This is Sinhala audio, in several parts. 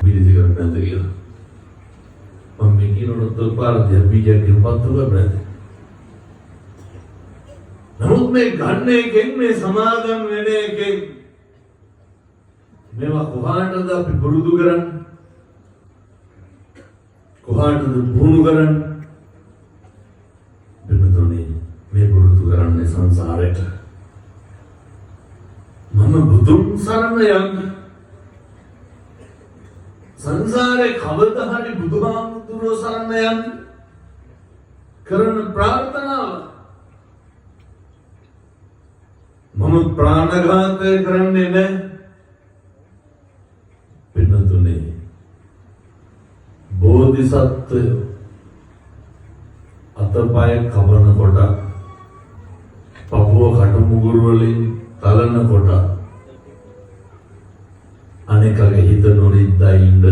පිළිසි කරන්නේ නැද්ද කියලා. මම මේ කියනකොට පාරදී බීජයක් ගෙනපත්තු කරන්නේ. නමුත් මේ ගන්න එකෙන් මේ සමාගම් වෙන එකෙන් මේවා කොහාටද අපි පුරුදු කරන්නේ? කොහාටද පුහුණු කරන්නේ? බිමතෝනේ මේ පුරුදු කරන්නේ සංසාරයට. මම බුදුන් සරණ යන්නේ. සංසාරේ කවදා හරි බුදුහාමුදුරුවෝ සරණ යන්නේ. කරන ප්‍රාර්ථනාව. මම ප්‍රාණඝාතය කරන්නේ නැහැ. පින්නතුනේ බෝධිසත්වයෝ අතපය කවන කොට පපුව කටමුගුරු වලින් තලන කොට අනේකගේ හිත නොරිද්දා ඉන්න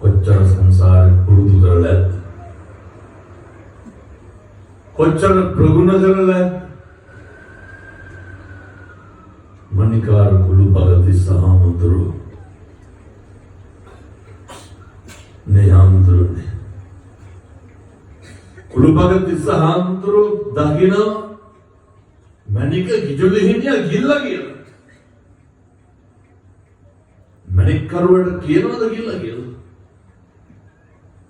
කොච්චර සංසාරේ පුරුදු කරලා ඇද්ද? කොච්චර ප්‍රගුණ කරලා ඇද්ද? මණිකාර කුළු භගති සහමුදුරු නෙයම්දුරුනේ කුළු භගති සහමුදුරු දකින මණික ගිජුලි හිටියා ගිල්ලා කියලා. මණික් කරුවට කියනවද ගිල්ලා කියලා?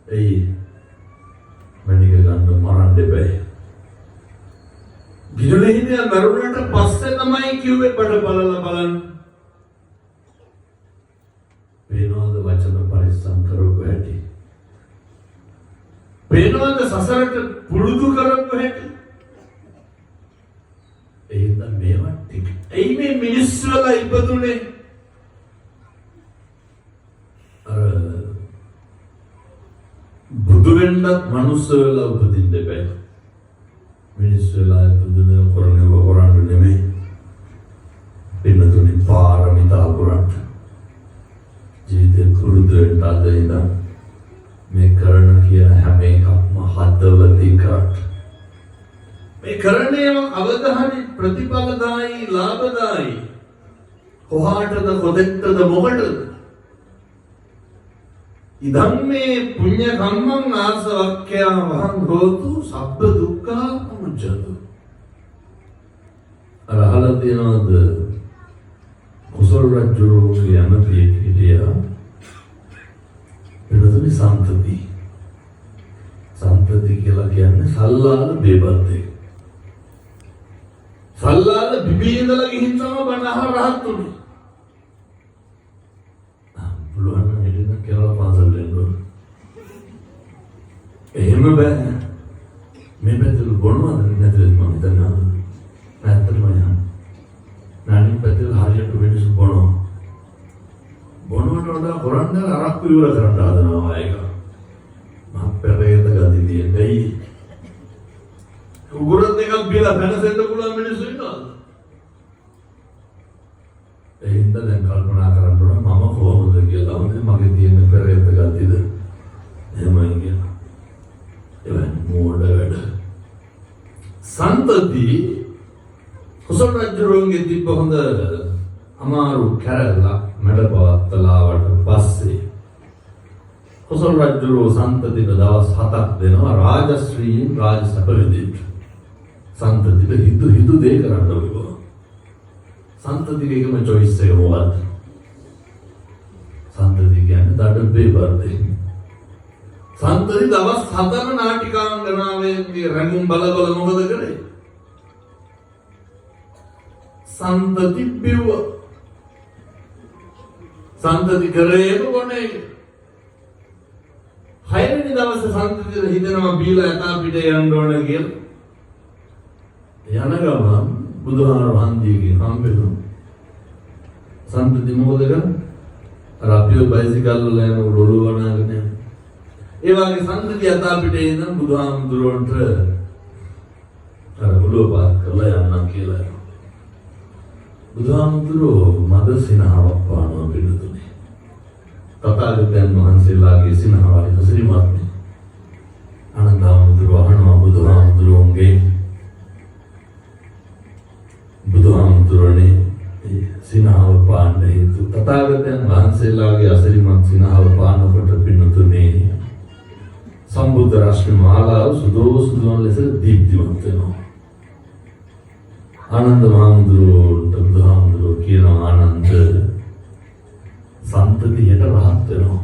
එයි මණික ගන්න මරන්න දෙපැයි. ගිජුලි හිටියා මරුණට පස්සේ තමයි කිව්වේ බඩ බලලා බලන්න. පේනවද වචන පරිස්සම් කරපු හැටි? පේනවද සසරට පුරුදු කරපු හැටි? එහෙනම් මේවා ටික. එයි මේ මිනිස්සු වල ඉපදුනේ බුදු වෙන්නත් මනුස්ස වෙලා උපදින්න බෑ. මිනිස්සු වෙලා ඉපදුනේ කරන්නේ නෙමෙයි. පින්නතුනි පාරමිතා පුරන්න. ජීවිතේ කුරුදු වෙන්න අදින්න මේ කරන කියන හැම එකක්ම හදවතින් කරන්න. මේ කරන්නේ අවධානි ප්‍රතිඵලදායි ලාභදායි. කොහාටද කොතෙක්ද මොකටද? ඉදම් මේ පුඤ්ඤ කම්මං ආසවක්ඛ්‍යා වහං හෝතු සබ්බ දුක්ඛා පමුච්ඡතු. අරහල තියනවාද කුසල රජුගේ යමතිය කිරියා එනතුනි සම්පති. සම්පති කියලා කියන්නේ සල්ලාල බේබද්දේ. සල්ලාල බිබීඳලා ගිහින් තමයි බණහ රහත් උනේ. පුළුවන් නම් හිටින්න කියලා පාසල් දෙන්න ඕන. එහෙම බෑ. මේ පැත්තට බොනවද නැද්ද මම හිතනවා. නැත්තටම යන්න. නානි පැත්තට හරියට වෙනසු බොනවා. බොනවට වඩා හොරන්න අරක්කු ඉවර කරන්න හදනවා ඒක. මහ පෙරේත ගති තියෙන්නේ. උගුරත් එකක් බිලා පැනසෙන්න පුළුවන් මිනිස්සු ඉන්නවද? ඒ හින්දා දැන් කල්පනා කරන්න ඕන මම කොහොමද කියලා. හොඳේ මගේ තියෙන පෙරේත ගතියද එහෙමයි කියලා. එවන් මෝඩ වැඩ. සම්පති කුසල රජුගේ තිබ්බ හොඳ අමාරු කැරල්ලා මඩපවත්තලාවට පස්සේ කුසල රජු සම්පතිට දවස් 7ක් දෙනවා රාජශ්‍රීන් රාජසභ විදිහට. සම්පතිට හිතු දේ කරන්න ඕනේ. සම්පතිගේ එකම choice එක මොකක්ද? සම්පති කියන්නේ දඩබ්බේ බර්දේ. සම්පති දවස් 7ම නාටිකාංගනාවේ රැඟුම් බල මොකද කරේ? සම්පති බිව්ව. සම්පති කරේම කොනේ. 6 වෙනි දවසේ සම්පතිට හිතනවා බීලා යතා පිට යන්න ඕන කියලා. යන ගමන් බුදුහාර වහන්සේගෙන් හම්බෙනවා. සම්පති මොකද කරන්නේ? අර අපිව බයිසිකල් වල යන රොළු වනාගෙන යන. ඒ වගේ සම්පති යතා පිටේ ඉඳන් බුදුහාමුදුරන්ට අර ඔළුව පාත් කරලා යන්නම් කියලා. බුදුහාමුදුරෝ මද සිනහවක් පානවා පිළිතුනේ. තථාගතයන් වහන්සේලාගේ සිනහවයි හසිරිමත්නේ. ආනන්දහාමුදුරෝ අහනවා බුදුහාමුදුරන්ගේ බුදුහාමුදුරනේ සිනහව පාන්න හේතු තථාගතයන් වහන්සේලාගේ අසිරිමත් සිනහව පානකොට පින්නතුනේ සම්බුද්ධ රශ්මි මාලාව සුදෝසුදුන් ලෙස දීප්තිමත් වෙනවා. ආනන්ද මහමුදුරට බුදුහාමුදුරුවෝ කියනවා ආනන්ද සම්පතියට රහත් වෙනවා.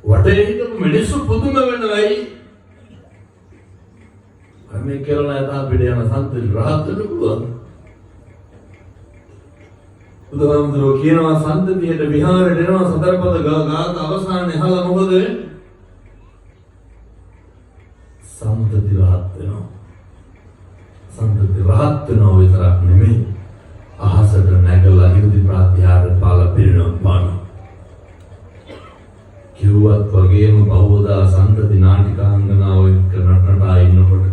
වටේ හිටපු මිනිස්සු පුදුම වෙනවයි. මේ කියලා නැතා පිට යන සම්පති රහත් වෙන්න පුළුවන්. බුදුහාමුදුරුවෝ කියනවා සම්පතියට විහාරයට එනවා සතරපද ගාථා අවසානයේ අහලා මොකද වෙන්නේ? සම්පති රහත් වෙනවා. සම්පති රහත් වෙනවා විතරක් නෙමෙයි අහසට නැගලා ඉර්ධි ප්‍රාත්‍යාර පාල පිරිනොම් පාන. කිව්වත් වගේම බහුවදා සම්පති නාටිකාංගනාව එක්ක නටනටා ඉන්නකොට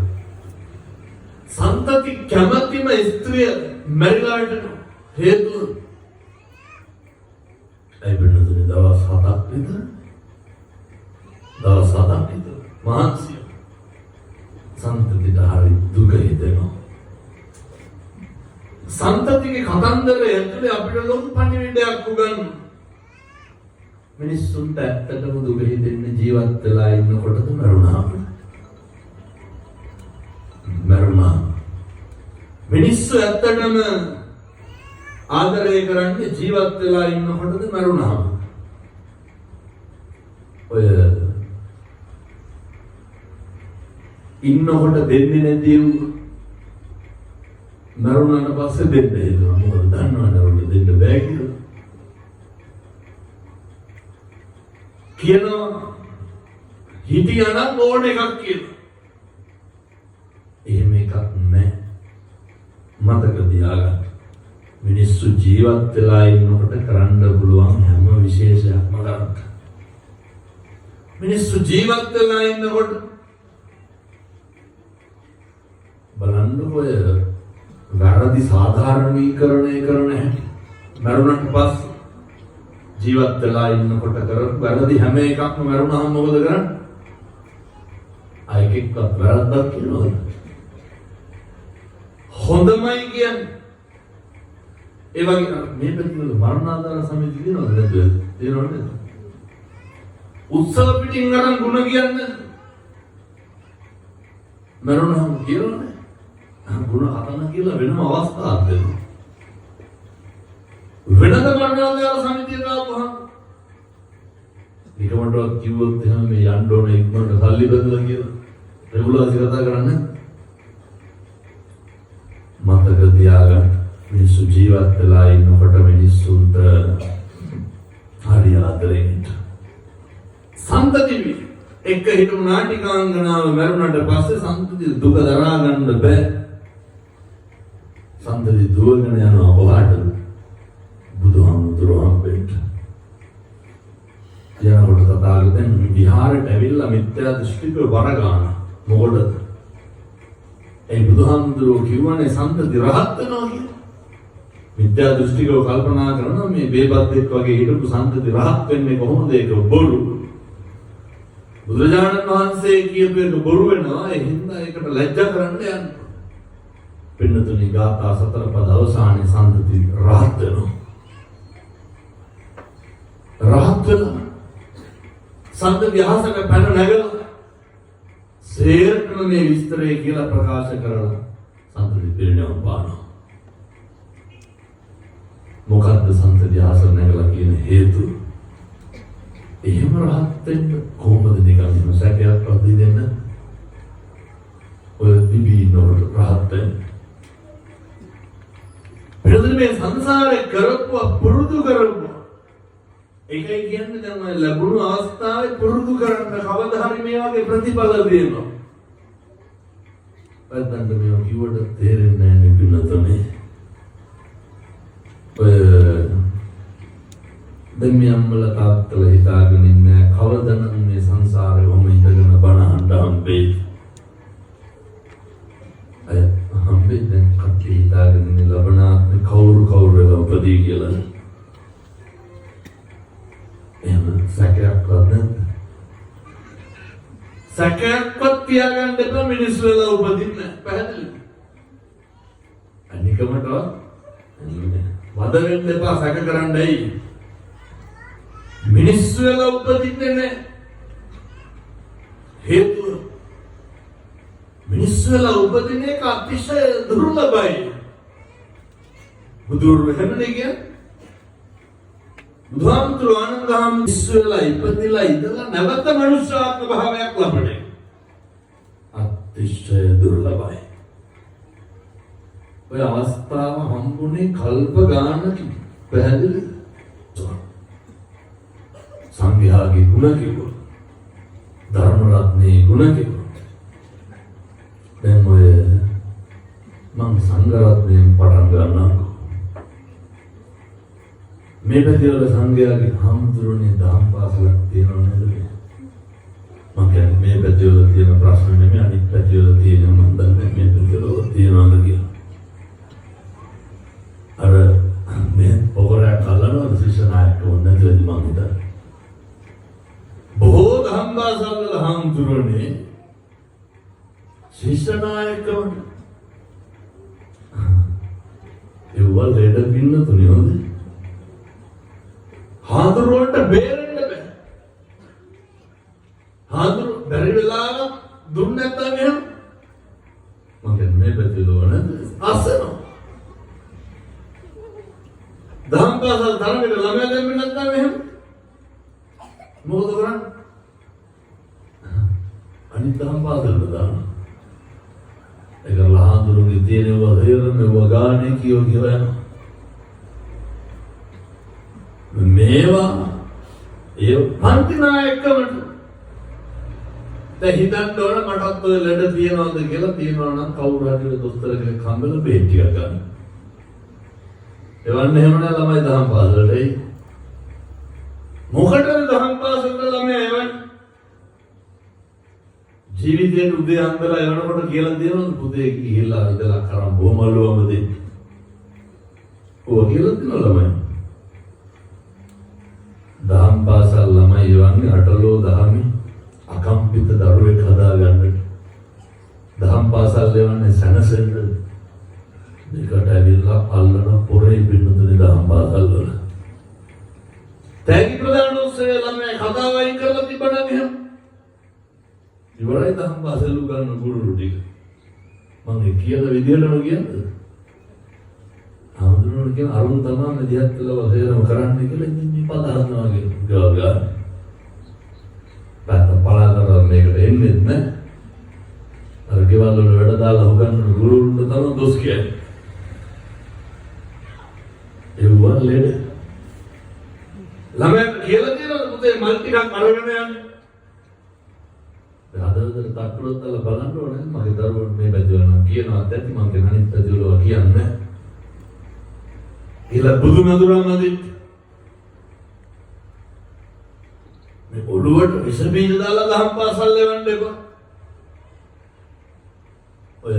සම්පති කැමැතිම ස්ත්‍රිය මැරිලාට හේතුව ඒ වෙනතුනේ දවස් 7ක් විතර මහන්සිය සම්පතිට හරි දුක හිතෙනවා. සම්පතිගේ කතන්දරය ඇතුලේ අපිට ලොකු පණිවිඩයක් උගන්වන මිනිස්සුන්ට ඇත්තටම දුක හිතෙන්නේ ජීවත් වෙලා ඉන්නකොටද මරුණා. මිනිස්සු ඇත්තටම ආදරය කරන්නේ ජීවත් වෙලා ඉන්නකොටද මරුණාම. ඔය ඉන්නකොට දෙන්නේ නැතිව මරුණාට පස්සේ දෙන්න හේතුව මොකද දන්නවනේ උන්ට දෙන්න බෑ කියලා. කියනවා හිටියනම් ඕන එකක් කියලා. එහෙම එකක් නැහැ. මතක තියාගන්න. මිනිස්සු ජීවත් වෙලා ඉන්නකොට කරන්න පුළුවන් හැම විශේෂයක්ම කරන්න. මිනිස්සු ජීවත් වෙලා ඉන්නකොට බලන්න ඔය වැරදි සාධාරණීකරණය කරන හැටි. මරුණට පස්සේ ජීවත් වෙලා ඉන්නකොට කරපු වැරදි හැම එකක්ම මරුණාම මොකද කරන්නේ? අයකෙක්වත් වැරද්දක් කියනවද? හොඳමයි කියන්නේ. ඒ වගේ මේ පැතිවල මරණාධාර සමිතිය කියනවද නැද්ද? කියනවද? උත්සව පිටින් අරන් ಗುಣ කියන්නේ මරුණාම කියනවනේ. ගුණ හතන කියලා වෙනම අවස්ථාවක් දෙනවා. වෙනද මරණාධාර සමිතියට ආවම නිකමටවත් කිව්වොත් එහෙනම් මේ යන්න ඕන ඉක්මනට සල්ලි බෙදලා කියලා රෙගුලාසි කතා කරන්නේ. මතක තියාගන්න මිනිස්සු ජීවත් වෙලා ඉන්නකොට මිනිස්සුන්ට හරි ආදරෙන්න. සම්පති එක්ක හිටපු නාටිකාංගනාව මරුණට පස්සේ සම්පති දුක දරා ගන්න බෑ. සම්පති දුවගෙන යනවා කොහාටද? බුදුහාමුදුරුවෝ හම්බෙන්න. යනකොට තථාගතයන් විහාරයට ඇවිල්ලා මිත්‍යා දෘෂ්ටික වරගාන. මොකටද? ඒ බුදුහාමුදුරුවෝ කිව්වනේ සම්පති රහත් වෙනවා කියලා. මිත්‍යා දෘෂ්ටිකව කල්පනා කරනවා මේ බේබද්දෙක් වගේ හිටපු සම්පති රහත් වෙන්නේ කොහොමද? ඒක බොරු. බුදුරජාණන් වහන්සේ කියපු එක බොරු වෙනවා. ඒ හින්දා ඒකට ලැජ්ජා කරන්න යන්න. පින්නතුනි ගාථා සතර පද අවසානයේ සම්පති රහත් වෙනවා. රහත් වෙනවා. සම්පති අහසට පැන නැගලා සේරටම මේ විස්තරය කියලා ප්‍රකාශ කරලා සම්පති පිරිනවම් පානවා. මොකද්ද සම්පති අහසට නැගලා කියන හේතුව? එහෙම රහත් වෙන්න කොහොමද නිකන් සැකයක් වදී දෙන්න? ඔය දිවි නෝර රහත් වෙන්න. පිළිතුරු මේ සංසාරේ කරපුව පුරුදු කරපුව. ඒකයි කියන්නේ දැන් ඔය ලැබුණු අවස්ථාවේ පුරුදු කරන්න කවදා හරි මේ වගේ ප්‍රතිඵල දෙනවා. වැද්දන්ට මේවා කිව්වට තේරෙන්නේ නැහැ නෙපින්නතනේ. ඔය දැන් මේ අම්මලා තාත්තලා හිතාගෙන ඉන්නේ කවදනම් මේ සංසාරේ වම ඉඳගෙන බණ අහන්න හම්බෙයි. අය හම්බෙයි දැන් කට්ටිය හිතාගෙන ඉන්නේ ලබනාත්ම කවුරු වෙලා උපදී කියලා. එහෙම සැකයක්වත් නැද්ද? සැකයක්වත් තියාගන්න එපා මිනිස්සු වෙලා උපදින්න පැහැදිලි. අනිකමටවත් වද වෙන්න එපා සැක කරන්නයි. මිනිස්සු වෙලා උපදින්නේ නැහැ. හේතුව මිනිස්සු වෙලා උපදින එක අතිශය දුර්ලභයි. බුදුරු වෙන්නේ කියන්නේ බුදුහාමුදුරු ආනන්දහාම මිනිස්සු වෙලා ඉපදිලා ඉඳලා නැවත මනුෂ්‍ය ආත්ම භාවයක් ලබන්නේ අතිශය දුර්ලභයි. ඔය අවස්ථාව හම්බුනේ කල්ප ගානකින්. පැහැදිලි? සංඝයාගේ ගුණ කිව්වා. ධර්ම රත්නේ ගුණ කිව්වා. දැන් ඔය මම සංඝ රත්නයෙන් පටන් ගන්නවා. මේ පැතිවල සංඝයාගේ හාමුදුරනේ දහම් පාසලක් තියෙනව නේද? මම කියන්නේ මේ පැතිවල තියෙන ප්‍රශ්න නෙමෙයි අනිත් පැතිවල තියෙන මම දන්නේ මේ පැතිවල තියෙනවද කියලා. අර මේ පොරා කලනවා ශිෂ්‍යනායක වුණාද මම හිතන්නේ. බොහෝ දහම් පාසල්වල හාමුදුරනේ ශිෂ්‍යනායකව ඒවල් ලේඩ පින්න තුනේ හොඳ. හාමුදුරුවන්ට බේරෙන්න බෑ. හාමුදුරු බැරි වෙලාවක් දුන්න නැත්නම් එහෙම මම කියන්නේ මේ පැතිවල අසනවා. දහම් පාසල් තරමේ ළමයා දෙන්න නැත්නම් එහෙම මොකද කරන්නේ? අනිත් දහම් පාසල්වල දානවා. ඒක ලහඳුරුගේ තියෙනවා හේරම වගානේ කියෝ කියලා මේවා ඒ පන්තිනායකවට දැන් හිතන්න ඕන මටත් ඔය ලෙඩ තියනවද කියලා. තියනවා නම් කවුරු හරි දොස්තර කෙනෙක් හම්බෙලා බේත් ටිකක් ගන්න. එවන්නේ එහෙම නෑ ළමයි දහම් පාසලට එයි. මොකටද දහම් පාසලට ළමයි එවන්නේ? ජීවිතේ උදේ අන්දලා එවනකොට කියලා දෙනවද පුතේ ගිහිල්ලා ඉඳලා කරන් බොමල්ලුවම දෙන්න. ඔය කියලා දෙනවා ළමයි. දහම් පාසල් ළමයි එවන්නේ අටලෝ දහමි අකම්පිත දරුවෙක් හදාගන්න. දහම් පාසල් එවන්නේ සැනසෙන්න. දෙකට ඇවිල්ලා අල්ලන පොරේ පින්නතුනේ දහම් පාසල් වල. තෑගි ප්‍රදාන උත්සවය ළමයි කතාව අයින් කරලා තිබ්බනම් එහෙම. ඉවරයි දහම් පාසල් උගන්වන ගුරුවරු ටික. මම කියන විදිහටම කියන්නේ. ආමුදුරන කියන අරුණ තමයි මෙදිහත් කළා වශයෙන්ම කරන්නේ කියලා ඉතින් පද හදනවා කියලා. පැත්ත පලාතර මේකට එන්නේ නැහැ. අර ගෙවල් වල වැඩ දාලා උගන්වන ගුරුවරුන්ට තමයි දොස් කියන්නේ. ඒවා ලෙඩ. ළමයා කියලා දෙනවා පුතේ මල් ටිකක් අරගෙන යන්න. අදවදට තක්කලොත් දාලා බලන්න ඕනේ. මගේ දරුවෝ මේ පැතිවල නම් කියනවා ඇත්ත මම කියන අනිත් පැතිවල කියන්නේ. ඊළ බුදු මදුරාමදී මේ ඔළුවට විස බීජ දාලා දහම් පාසල් ලෙවන්න එපා. ඔය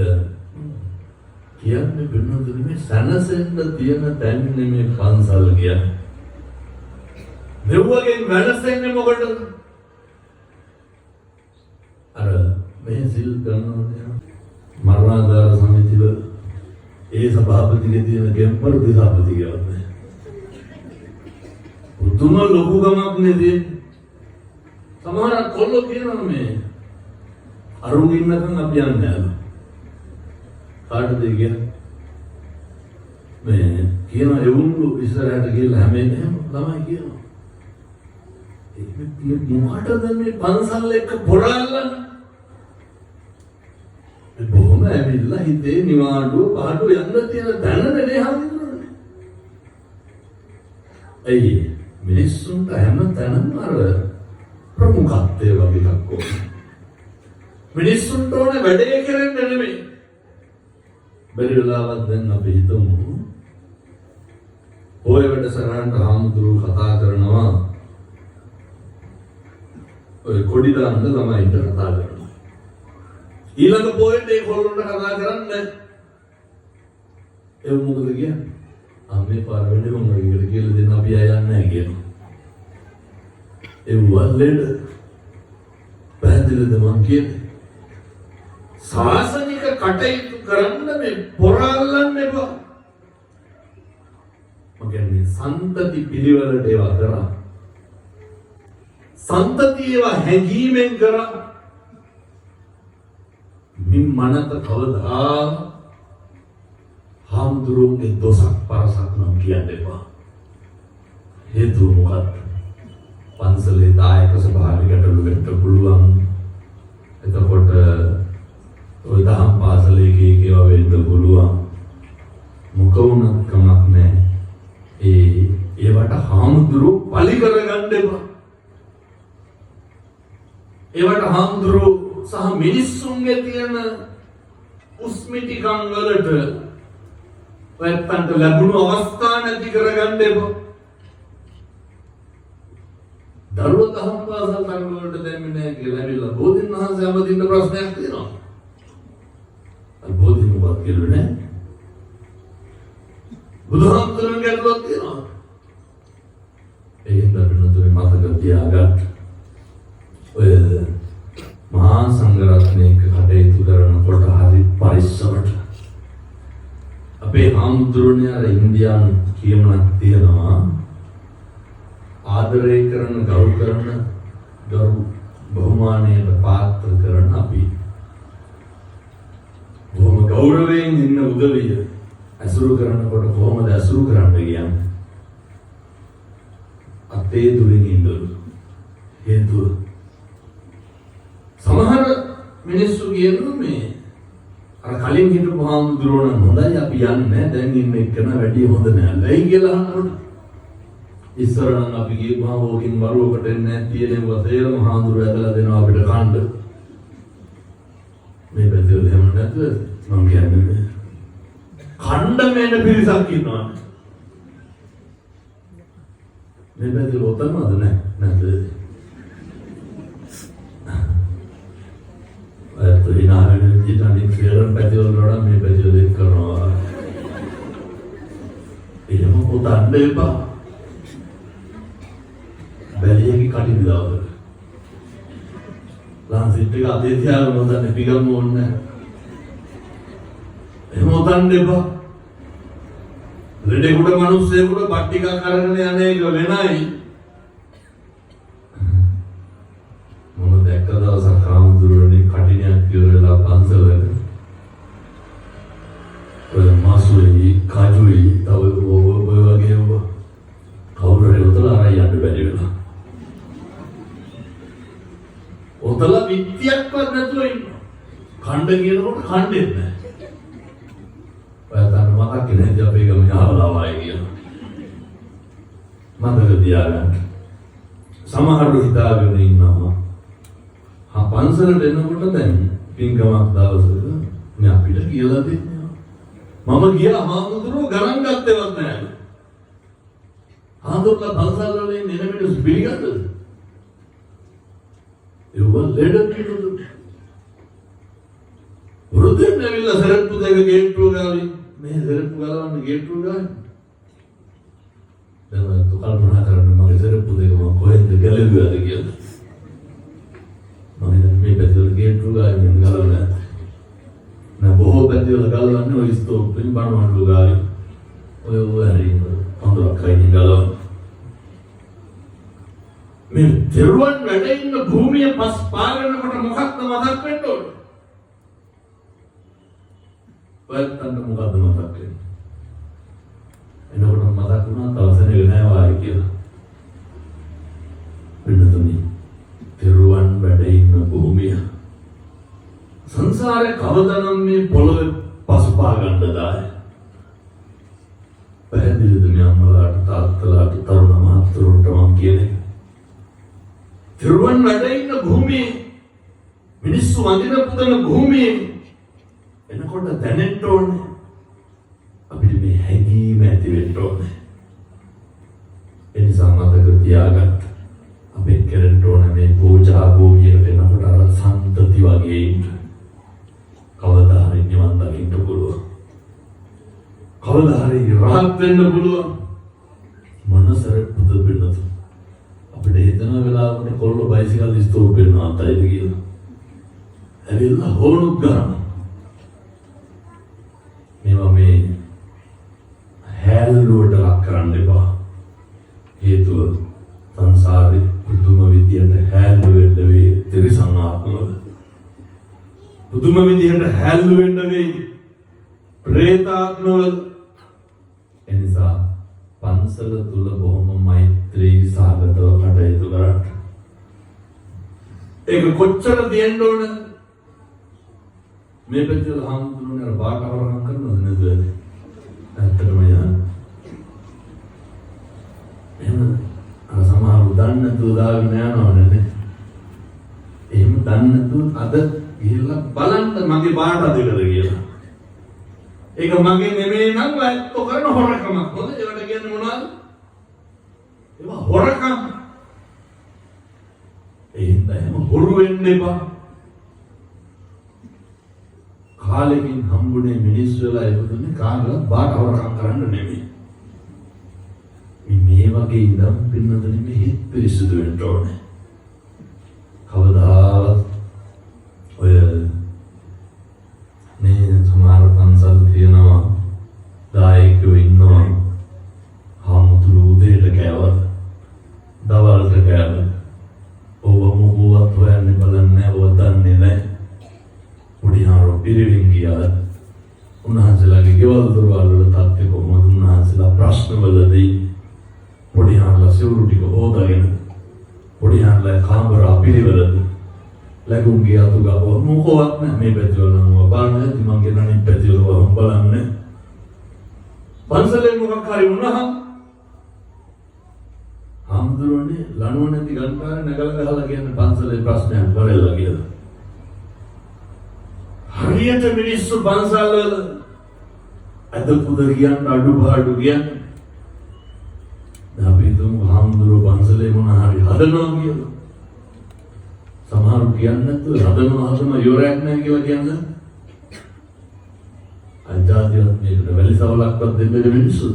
කියන්නේ බින්නොදුනේ මේ සනසෙන්න තියෙන තැන් නෙමේ පන්සල් කියන්නේ. මෙව්වගෙන් වෙනසෙන්නේ මොකටද? අර මේ සිල් කරනවා මරණාධාර සමිතිව ඒ සභාපතිගේ තියෙන ගෙම්පර දිසාපති කියන්නේ. උතුම ලොකු ගමක් නෙදී. සමහර කොල්ලෝ කියනවා මේ අරුන් ඉන්නකම් අපි යන්නේ නැහැ. කාටද කියන්නේ? මේ කියන එවුන්ලු ඉස්සරහට ගිහලා හැමෙන්නේ ළමයි කියනවා. ඒක මොකටද මේ පන්සල් එක පොරාලන? ඒ බොහොම ඇවිල්ලා හිතේ නිවාඩුව පාඩුව යන්න තියෙන දැනනේ හඳුනන්නේ. ඇයි මිනිස්සුන්ට හැම තැනම අර ප්‍රමුඛත්වයේ වගේ එකක් ඕනේ. මිනිස්සුන්ට ඕනේ වැඩේ කරන්න නෙමෙයි. බැරි වෙලාවක් දැන් අපි හිතමු ඔය වැඩසටහනට හාමුදුරුවෝ කතා කරනවා ඔය කොඩි දාන්න ළමයින්ට කතා කරනවා. ඊළඟ පොයින්ට් ඒ කොල්ලොන්ට කතා කරන්නේ ඒ මොකද කියන්නේ? අම්මේ පාර වෙන්නේ මොනවද කියලා දෙන්න අපි ආයන්නේ නැහැ කියනවා. ඒ වලෙඩ පැහැදිලිද මං කියන්නේ? සාසනික කටයුතු කරන්න මේ පොරාලන්න එපා. කියන්නේ සන්තති පිළිවෙලට ඒවා කරා. සන්තති ඒවා හැඟීමෙන් කරා. මින් මනත කවදා හාමුදුරුවන්ගේ දොසක් පරසක් නම් කියන්න එපා. හේතුව මොකක්ද? පන්සලේ දායක සභාවේ ගැටලු වෙන්න පුළුවන්. එතකොට ඔය දහම් පාසලේ කීකේවා වෙන්න පුළුවන්. මොක වුණත් කමක් නැහැ. ඒවට හාමුදුරුවෝ පලි කරගන්න එපා. ඒවට හාමුදුරුවෝ සහ මිනිස්සුන්ගේ තියෙන උස්මිතිකම් වලට වැත්තන්ට ලැබුණු අවස්ථා නැති කරගන්න එපා. දරුවෝ දහම් පාසල් තංගවලට දැම්මේ නැහැ කියලා ඇවිල්ලා බෝධින් වහන්සේ අමදින්න ප්‍රශ්නයක් තියෙනවා. අර බෝධින් මොකක්ද කියලා නෑ. බුදුහාමුදුරන් ගැටලුවක් තියෙනවා. ඒකෙන් බබිනුතුනේ මතක තියාගන්න. ඔය මහා සංඝරත්නයක කටයුතු කරනකොට හරි පරිස්සමට අපේ හාමුදුරනේ අර ඉන්දියානු කියමනක් තියෙනවා. ආදරය කරන ගෞරව කරන බහුමානයට පාත්‍ර කරන අපි බොහොම ගෞරවයෙන් ඉන්න උදවිය ඇසුරු කරනකොට කොහොමද ඇසුරු කරන්න කියන්නේ? අතේ දුරින් ඉන්නලු. හේතුව සමහර මිනිස්සු කියනවා මේ අර කලින් හිටපු හාමුදුරුවෝ නම් හොඳයි අපි යන්නේ දැන් ඉන්න එක්කන වැඩි හොඳ නෑ. ලයි කියලා අහනකොට ඉස්සර නම් අපි ගිහුවා ඕකින් වරුවකට එන්නේ නැති තියෙනවා තේරම හාමුදුරුවෝ ඇදලා දෙනවා අපිට කන්න. මේ පැත්තේ එහෙම නැතුව මම කියන්නේ කණ්ඩ මේන පිරිසක් ඉන්නවා. මේ පැත්තේ ඔතනද නැද්ද? අයත් ඉනාගෙන ඉඳන් ඉතිරන් පැත්තේ වල මේ පැත්තේ දෙක් කරනවා. එහෙම උතන්න එපා. බැලියගේ කටින් දාවද? ලාන්සිට් එක අතේ තියාගෙන මොකද පිගම ඕනේ. එහෙම උතන්න එපා. ලෙඩෙකුට මිනිස්සෙකුට පට්ටිකක් අරගෙන යන්නේ ඒක වෙනයි. මොන දැක්ක දවසක් හාමුදුරුවනේ කටිනයක් කියවලා පන්සලට ඔය මාසුයි කාජුයි තව ඔය වගේ කවුරු හරි උතලා ආරයි යන්න බැරි වෙලා. උතලා විත්‍යක්වත් නැතුව ඉන්න. ඛණ්ඩ කියනකොට ඛණ්ඩෙත් නැහැ. ඔයයන් මතක් නැහැ අපේ ගමේ ආවලා වයි කියලා. මතක තියාගන්න. සමහරව හිතාගෙන ඉන්නවා. පන්සලට එනකොට දැන් පින්කමක් දවසක මේ අපිට කියලා දෙන්නේ. මම ගියා හාමුදුරුවෝ ගණන් ගත්තේවත් නැහැ. හාමුදුරුවෝ පන්සල් වල ඉන්න මිනිස්සු පිළිගන්නද? ඒව ලෙඩ කිනුදු. වෘද්ධෙන් ඇවිල්ලා සරප්පු දෙක ගේට්ටුව ගාවින් මේ සරප්පු ගලවන්න ගේට්ටුව ගාවින්. දැන් කල්පනා කරන්න මගේ සරප්පු දෙක මම කොහෙන්ද ගැලෙව්වද කියලා. මම මේ පැත්තේ ගේට්ටුව ගාවින් ගලවලා නෑ බොහෝ පැත්තේ ගලවන්නේ ඔය ස්තෝප්පෙන් බණවන්නු ගාවින්. ඔය හරියට අඳුරක් කයින් ගලවන්න. මේ දෙරුවන් වැඩ ඉන්න භූමිය පස් පාගනකොට මොකක්ද මතක් වෙන්න ඕනේ? ඔයත්තන්ට මොකද්ද මතක් වෙන්නේ? එනකොට මතක් වුණා තවසනේ නෑ වායි කියලා. වෙනතුනි දෙරුවන් වැඩ ඉන්න භූමිය සංසාරේ කවදානම් මේ පොළොවේ පස් පාගන්න දායි. පැහැදිලිද මේ අම්මලාට තාත්තලාට තරුණ මහත්තුරුන්ට මම කියන්නේ? තිරුවන් වැඩ ඉන්න භූමියේ මිනිස්සු වඳින පුදන භූමියේ එනකොට දැනෙන්න ඕනේ අපිට මේ හැඟීම ඇති වෙන්න ඕනේ. ඒ නිසා මතක තියාගන්න අපි කරන්න ඕනේ මේ පූජා භූමියට එනකොට අර සම්තති වගේ ඉන්න. කවදා හරි නිවන් දකින්න පුළුවන්. කවදා හරි රහත් වෙන්න පුළුවන්. මනසට පුද වෙනතු අපිට හිතන වෙලාවකට කොල්ල බයිසිකල් ස්තූපේ නාතයිද කියලා. ඇවිල්ලා හොනුත් ගන්න. මේවා මේ හැල්ලුවට ලක් කරන්න පුදුම විදිහට හැල්ලු වෙන්න වෙයි ප්‍රේතාත්මවල. එනිසා පන්සල තුල බොහොම මෛත්‍රී සාගතව කටයුතු කරන්න. ඒක කොච්චර දෙන්න ඕන මේ පැත්තේ හාමුදුරුවෝ බාටවරම් කරනවද නේද? ඇත්තටම යන එහෙම අර සමහරව දන්නේ නැතුව දාගෙන යනවනේ. එහෙම දන්නේ නැතුව අද ගිහිල්ලා බලන්න මගේ බාට දෙකද කියලා. ඒක මගේ නෙමෙයි නම් වැත්ත කරන හොරකමක්. හොඳ ඒකට කියන්නේ මොනවද? ඒවා හොරකම්. එහෙම හොරු වෙන්න එපා. කාලෙකින් හම්බුනේ මිනිස්සු වෙලා ඉපදුනේ කාගල බාට හොරකම් කරන්න නෙමෙයි. මේ වගේ ඉඳන් පින්නදෙන්නේ මේ හිත පිරිසුදු වෙන්න ඕනේ. කවදාවත් ඔය මේ සමහර පන්සල් තියෙනවා දායකයෝ ඉන්නවා හාමුදුරු උදේට කෑවද දවල්ට කෑවද ඔව මොකවත් හොයන්නේ බලන්නේ ඔව දන්නේ නැහැ. උඩිහාරෝ පිරිවින් ගියාද උන්වහන්සේලාගේ ගෙවල් දොරවල් වල තත්ත්වය කොහොමද? උන්වහන්සේලා ප්‍රශ්නවලදී උඩිහාරලා සිවුරු ටික හොදාගෙන උඩිහාරලා කාමර අපිරිවලද ලැබුම් ගියා තුගා මොකවත් නැහැ. මේ පැතිවල නම් බලන්නේ මං කියන අනිත් පැතිවල බලන්නේ පන්සලේ මොකක් හරි වුණාම හාමුදුරනේ ලනුව නැති ගන්පාරේ නැගලා ගහලා කියන්නේ පන්සලේ ප්‍රශ්නයක් වරෙල්ලා කියලා. හරියට මිනිස්සු පන්සල් වල අද පුද කියන්න අඩුපාඩු කියන්නේ අපි තුමු හාමුදුරුවෝ පන්සලේ මොන හරි හදනවා කියලා. සමහරු කියන්නේ නැතුව හදනවා යෝරයක් නැහැ කියලා කියන්නේ. අජාතියත් මේකට වැලිසවලක්වත් දෙන්නේ මිනිස්සු.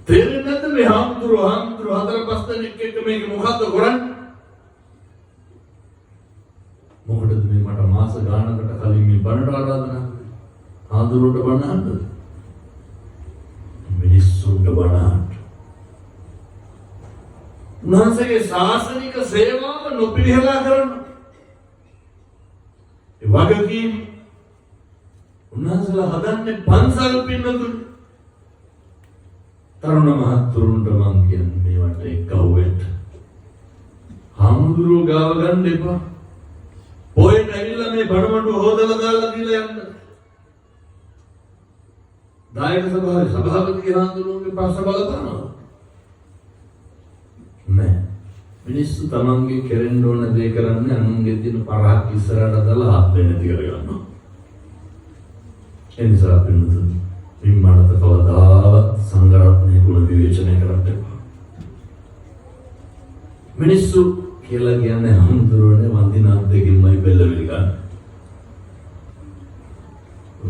තේරෙන්නේ නැද්ද මේ හාමුදුරුවෝ හතර පහ දෙනෙක් එක්ක මේක මොකද්ද කරන්නේ? මොකටද මේ මට මාස ගානකට කලින් මේ බණට ආරාධනා හාමුදුරුවෝට බණ අහන්නද? මිනිස්සුන්ට බණ අහන්න. උන්වහන්සේගේ ශාසනික සේවාව නොපිළිහෙලා කරන ඒ වගකීම් උන්වහන්සේලා හදන්නේ පන්සල් පින්නතුන්. තරුණ මහත්තුරුන්ට මං කියන්නේ මේවට එක්කවෙන්න. හාමුදුරුවෝ ගාව ගන්න එපා. පොයට ඇවිල්ලා මේ බණමඩුව හොදලා දාලා දීලා යන්න. දායක සභාවේ සභාපති හාමුදුරුවෝගේ ප්‍රශ්න බලපානවා. නෑ. මිනිස්සු තමන්ගේ කෙරෙන්න ඕන දේ කරන්නේ අනුන්ගේ දින පරහක් ඉස්සරහට දාලා හත් වෙන දේ කරගන්නවා. ඒ නිසා පින්නතුනි විමණත කවදාවත් සංඝරත්නය කුල විවේචනය කරන්න එපා. මිනිස්සු කියලා කියන්නේ හඳුරන්නේ වන්දිනාත් දෙකින්මයි බෙල්ලවිලි ගන්න.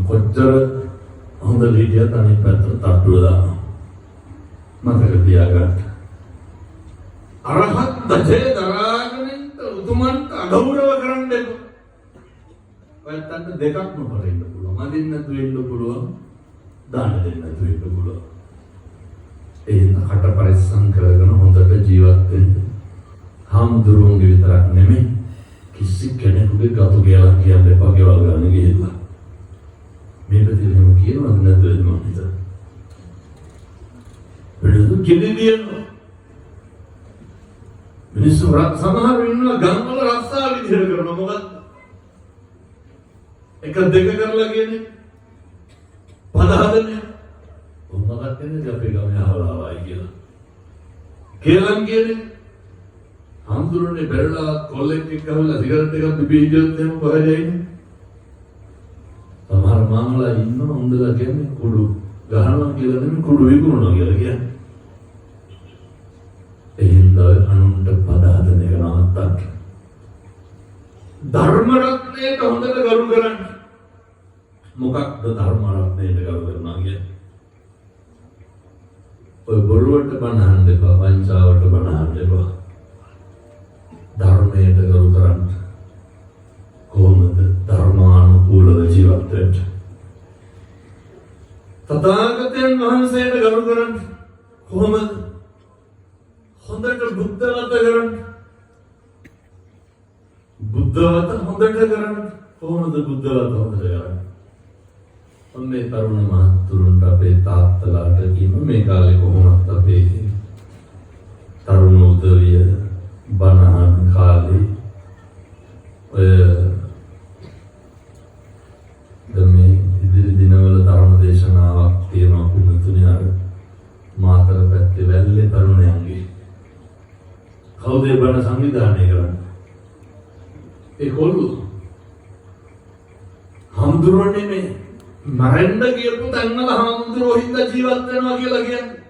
කොච්චර හොඳ ලීඩියත් අනිත් පැත්තට තට්ටුව දානවා. මතක තියාගන්න. අරහත් දජේ දරාගෙන උතුමන්ට අගෞරව කරන්න එපා. ඔයත්තන්ට දෙකක්ම කරන්න පුළුවන්. මදින්න නැතු වෙන්න පුළුවන්. දාන දෙන්න නැතු වෙන්න පුළුවන්. එහෙනම් කට පරිස්සම් කරගෙන හොඳට ජීවත් වෙන්න. හාමුදුරුවන්ගේ විතරක් නෙමෙයි කිසි කෙනෙකුගේ ගතු කියලා කියන්න එපා ගෙවල් ගන්න ගිහිල්ලා. මේ පැත්තෙම කියනවද නැද්ද මම හිතන්නේ. වෙනදු කෙනෙක් මිනිස්සු සමහර ඉන්නවා ගම්වල රස්සා විදිහට කරනවා. මොකද එක දෙක කරලා කියන්නේ පද හදන්නේ. මොකක්ද කියන්නේ අපේ ගමේ අහවලාවයි කියලා. කේලම් කියන්නේ හාමුදුරනේ බැලලා කොල්ලෙක් එක්ක ගහලා සිගරට් එකක් බීජොත් එහෙම කොහෙද ඉන්නේ? සමහර මාමලා ඉන්නවා හොඳලා කියන්නේ කුඩු ගහනවා කියලා නෙමෙයි කුඩු විකුණනවා කියලා කියන්නේ. එහෙනම් අනුන්ට පද හදන එක නවත්තන්න. ධර්ම රත්නයට හොඳට ගරු කරන්න. මොකක්ද ධර්ම රත්නයට ගරු කරනවා කියන්නේ? ඔය බොරුවට බණ අහන්න එපා, වංචාවට බණ අහන්න එපා. ධර්මයට ගරු කරන්න. කොහොමද ධර්මානුකූලව ජීවත් වෙන්න? තථාගතයන් වහන්සේට ගරු කරන්න. කොහොමද? හොඳට බුද්ධ වත කරන්න. බුද්ධ බුද්ධවත හොඳට කරන්න. කොහොමද බුද්ධවත හොඳට කරන්නේ? ඔන්නේ තරුණ මහත්තුරුන්ට අපේ තාත්තලාට කියමු මේ කාලේ කොහොමද අපේ තරුණ උදවිය බණහන් කාලේ ඔය මේ ඉදිරි දිනවල ධර්ම දේශනාවක් තියෙනවා පුණ්‍යතුනි අර මාතර පැත්තේ වැල්ලේ තරුණයන්ගේ කවුද බණ සංවිධානය කරන්නේ? ඒ කොල්ලෝ හම්දුරන්නේ මේ මරන්න කියපු තැන්වල හම්දුරෝ හින්දා ජීවත් වෙනවා කියලා කියන්නේ.